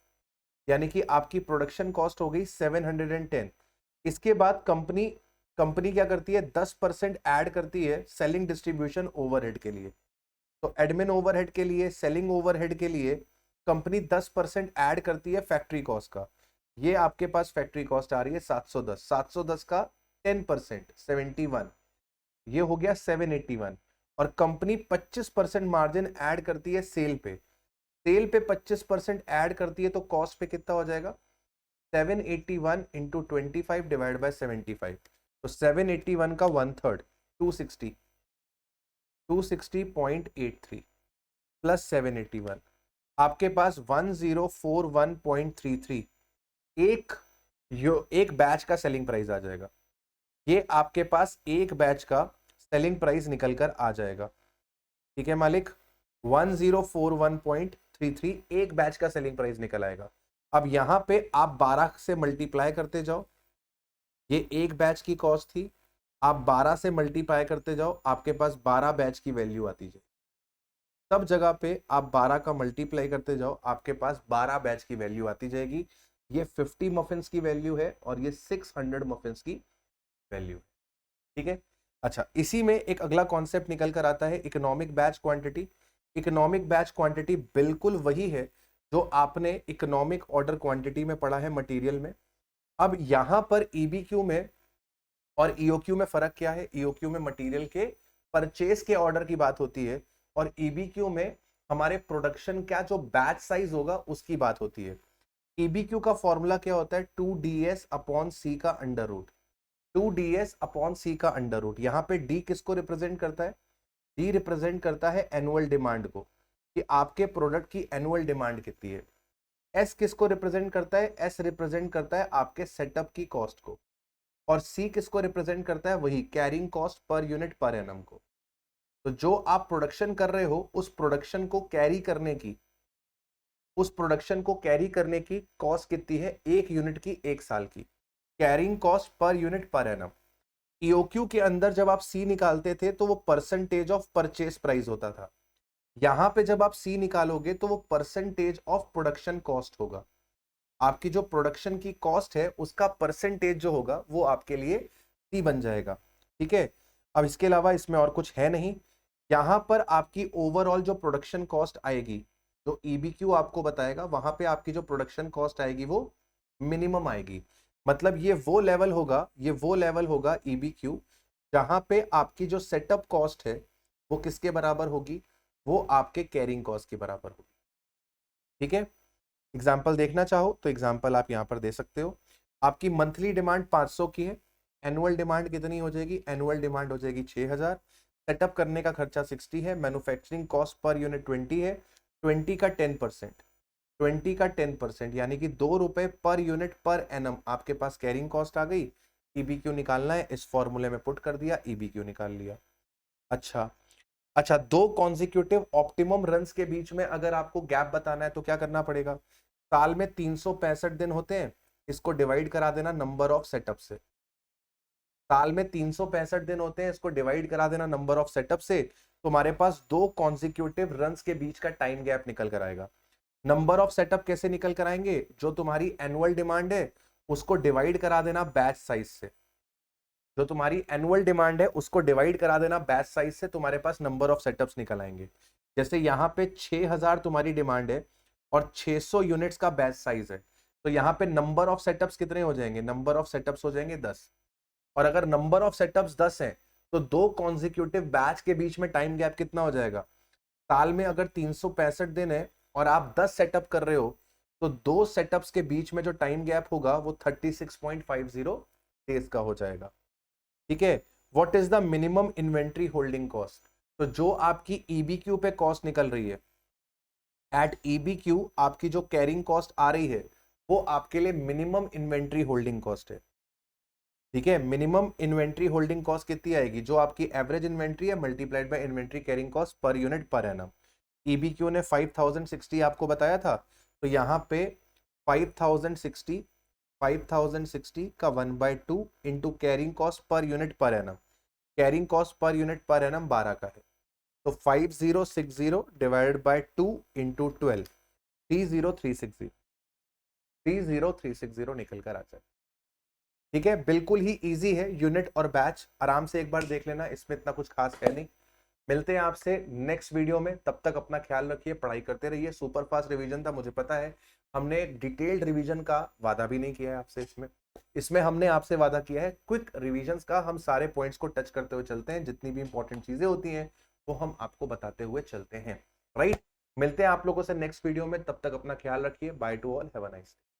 यानी कि आपकी प्रोडक्शन कॉस्ट हो गई 710। इसके बाद कंपनी क्या करती है, 10% ऐड करती है सेलिंग, डिस्ट्रीब्यूशन, ओवरहेड के लिए। तो एडमिन ओवरहेड के लिए, सेलिंग ओवरहेड के लिए कंपनी 10% ऐड करती है फैक्ट्री कॉस्ट का। ये आपके पास फैक्ट्री कॉस्ट आ रही है 710, 710 का 10% 71, ये हो गया 781। और कंपनी 25% मार्जिन ऐड करती है सेल पे, सेल पे 25% ऐड करती है, तो कॉस्ट पे कितना हो जाएगा, 781 इंटू 25 डिवाइड बाय 75। तो 781 का 1/3 260, 260.83 प्लस 781, आपके पास 1041.33 एक बैच का सेलिंग प्राइस आ जाएगा। ये आपके पास एक बैच का सेलिंग प्राइस निकल कर आ जाएगा। ठीक है मालिक, 1041.33 एक बैच का सेलिंग प्राइस निकल आएगा। अब यहां पे आप 12 से मल्टीप्लाई करते जाओ, ये एक बैच की कॉस्ट थी, आप 12 से मल्टीप्लाई करते जाओ, आपके पास 12 बैच की वैल्यू आती जाए। सब जगह पे आप 12 का मल्टीप्लाई करते जाओ, आपके पास 12 बैच की वैल्यू आती जाएगी। ये 50 मफिन्स की वैल्यू है और ये 600 मफिन्स की वैल्यू। ठीक है, अच्छा इसी में एक अगला कॉन्सेप्ट निकल कर आता है economic batch quantity. Economic batch quantity बिल्कुल वही है जो आपने इकोनॉमिक ऑर्डर क्वांटिटी में पढ़ा है मटेरियल में। अब यहां पर ईबीक्यू में और ईओक्यू में फर्क क्या है? ईओक्यू में मटेरियल के परचेज के ऑर्डर की बात होती है और ईबीक्यू में हमारे प्रोडक्शन का जो बैच साइज होगा उसकी बात होती है। ईबीक्यू का फॉर्मूला क्या होता है? 2ds अपॉन सी का अंडर रूट, 2ds अपॉन सी का अंडर रूट। यहाँ पे डी किसको रिप्रेजेंट करता है? डी रिप्रेजेंट करता है एनुअल डिमांड को, कि आपके प्रोडक्ट की एनुअल डिमांड कितनी है। एस किसको रिप्रेजेंट करता है? एस रिप्रेजेंट करता है आपके सेटअप की कॉस्ट को। और सी किसको रिप्रेजेंट करता है? वही carrying cost per unit per annum को। तो जो आप प्रोडक्शन कर रहे हो उस प्रोडक्शन को कैरी करने की, कॉस्ट कितनी है? एक यूनिट की, एक साल की। Carrying cost per unit per annum. EOQ के अंदर जब आप सी निकालते थे तो वो परसेंटेज ऑफ परचेस प्राइस होता था। यहां पे जब आप सी निकालोगे तो वो परसेंटेज ऑफ प्रोडक्शन कॉस्ट होगा। आपकी जो प्रोडक्शन की कॉस्ट है उसका परसेंटेज जो होगा वो आपके लिए सी बन जाएगा। ठीक है, अब इसके अलावा इसमें और कुछ है नहीं। यहां पर आपकी ओवरऑल जो प्रोडक्शन कॉस्ट आएगी, जो ईबीक्यू आपको बताएगा, वहां पे आपकी जो प्रोडक्शन कॉस्ट आएगी वो मिनिमम आएगी। मतलब ये वो लेवल होगा ईबीक्यू जहां पे आपकी जो सेटअप कॉस्ट है वो किसके बराबर होगी? वो आपके कैरिंग कॉस्ट के बराबर होगी। ठीक है, एग्जाम्पल देखना चाहो तो एग्जाम्पल आप यहां पर दे सकते हो। आपकी मंथली डिमांड 500 की है, एनुअल डिमांड कितनी हो जाएगी? एनुअल डिमांड हो जाएगी 6000। सेटअप करने का खर्चा 60 है, मैन्युफैक्चरिंग कॉस्ट पर यूनिट 20 है। 20 का 10%, 20 का 10% यानी कि 2 रुपए पर यूनिट पर एनम आपके पास कैरिंग कॉस्ट आ गई। ईबीक्यू निकालना है, इस फॉर्मूले में पुट कर दिया, ईबीक्यू निकाल लिया। अच्छा अच्छा, दो कॉन्जिक्यूटिव ऑप्टिमम रन्स के बीच में अगर आपको गैप बताना है तो क्या करना पड़ेगा? साल में 365 दिन होते हैं, इसको डिवाइड करा देना नंबर ऑफ सेटअप से। साल में 365 दिन होते हैं, इसको डिवाइड करा देना नंबर ऑफ सेटअप से। तुम्हारे पास दो कॉन्जिक्यूटिव रन्स के बीच का टाइम गैप निकल कर आएगा। नंबर ऑफ सेटअप कैसे निकल कर आएंगे? जो तुम्हारी एनुअल डिमांड है उसको डिवाइड करा देना बैच साइज से। जो तुम्हारी एनुअल डिमांड है उसको डिवाइड करा देना बैच साइज से, तुम्हारे पास नंबर ऑफ सेटअप्स निकल आएंगे। जैसे यहाँ पे 6000 तुम्हारी डिमांड है और 600 यूनिट्स का बैच साइज है, तो यहाँ पे नंबर ऑफ सेटअप्स कितने हो जाएंगे? नंबर ऑफ सेटअप्स हो जाएंगे 10। और अगर नंबर ऑफ सेटअप्स 10 है तो दो कॉन्जिक्यूटिव बैच के बीच में टाइम गैप कितना हो जाएगा? साल में अगर 365 दिन है और आप 10 सेटअप कर रहे हो तो दो सेटअप्स के बीच में जो टाइम गैप होगा वो 36.50 डेज का हो जाएगा। ठीक है, what is the minimum inventory holding cost? तो जो आपकी ईबीक्यू पे कॉस्ट निकल रही है, एट ईबीक्यू आपकी जो कैरिंग कॉस्ट आ रही है वो आपके लिए मिनिमम इन्वेंट्री होल्डिंग कॉस्ट है। ठीक है, मिनिमम इन्वेंट्री होल्डिंग कॉस्ट कितनी आएगी? जो आपकी एवरेज इन्वेंट्री है multiplied by inventory carrying cost per unit per annum. EBQ ने 5060 आपको बताया था, तो यहाँ पे 5060 5060 का 1/2 into carrying cost per unit per annum. Carrying cost per unit per annum 12 का है, तो 5060 डिवाइडेड बाय 2 इंटू 12, 30360, 30360 निकल कर आ जाए। ठीक है, बिल्कुल ही इजी है, यूनिट और बैच आराम से एक बार देख लेना, इसमें इतना कुछ खास है नहीं। मिलते हैं आपसे नेक्स्ट वीडियो में, तब तक अपना ख्याल रखिए, पढ़ाई करते रहिए। सुपर फास्ट रिवीजन था, मुझे पता है, हमने डिटेल्ड रिवीजन का वादा भी नहीं किया है आपसे। इसमें इसमें हमने आपसे वादा किया है क्विक रिवीजन्स का। हम सारे पॉइंट्स को टच करते हुए चलते हैं, जितनी भी इंपॉर्टेंट चीजें होती हैं वो हम आपको बताते हुए चलते हैं। राइट, मिलते हैं आप लोगों से नेक्स्ट वीडियो में, तब तक अपना ख्याल रखिए। By two all, have a nice day.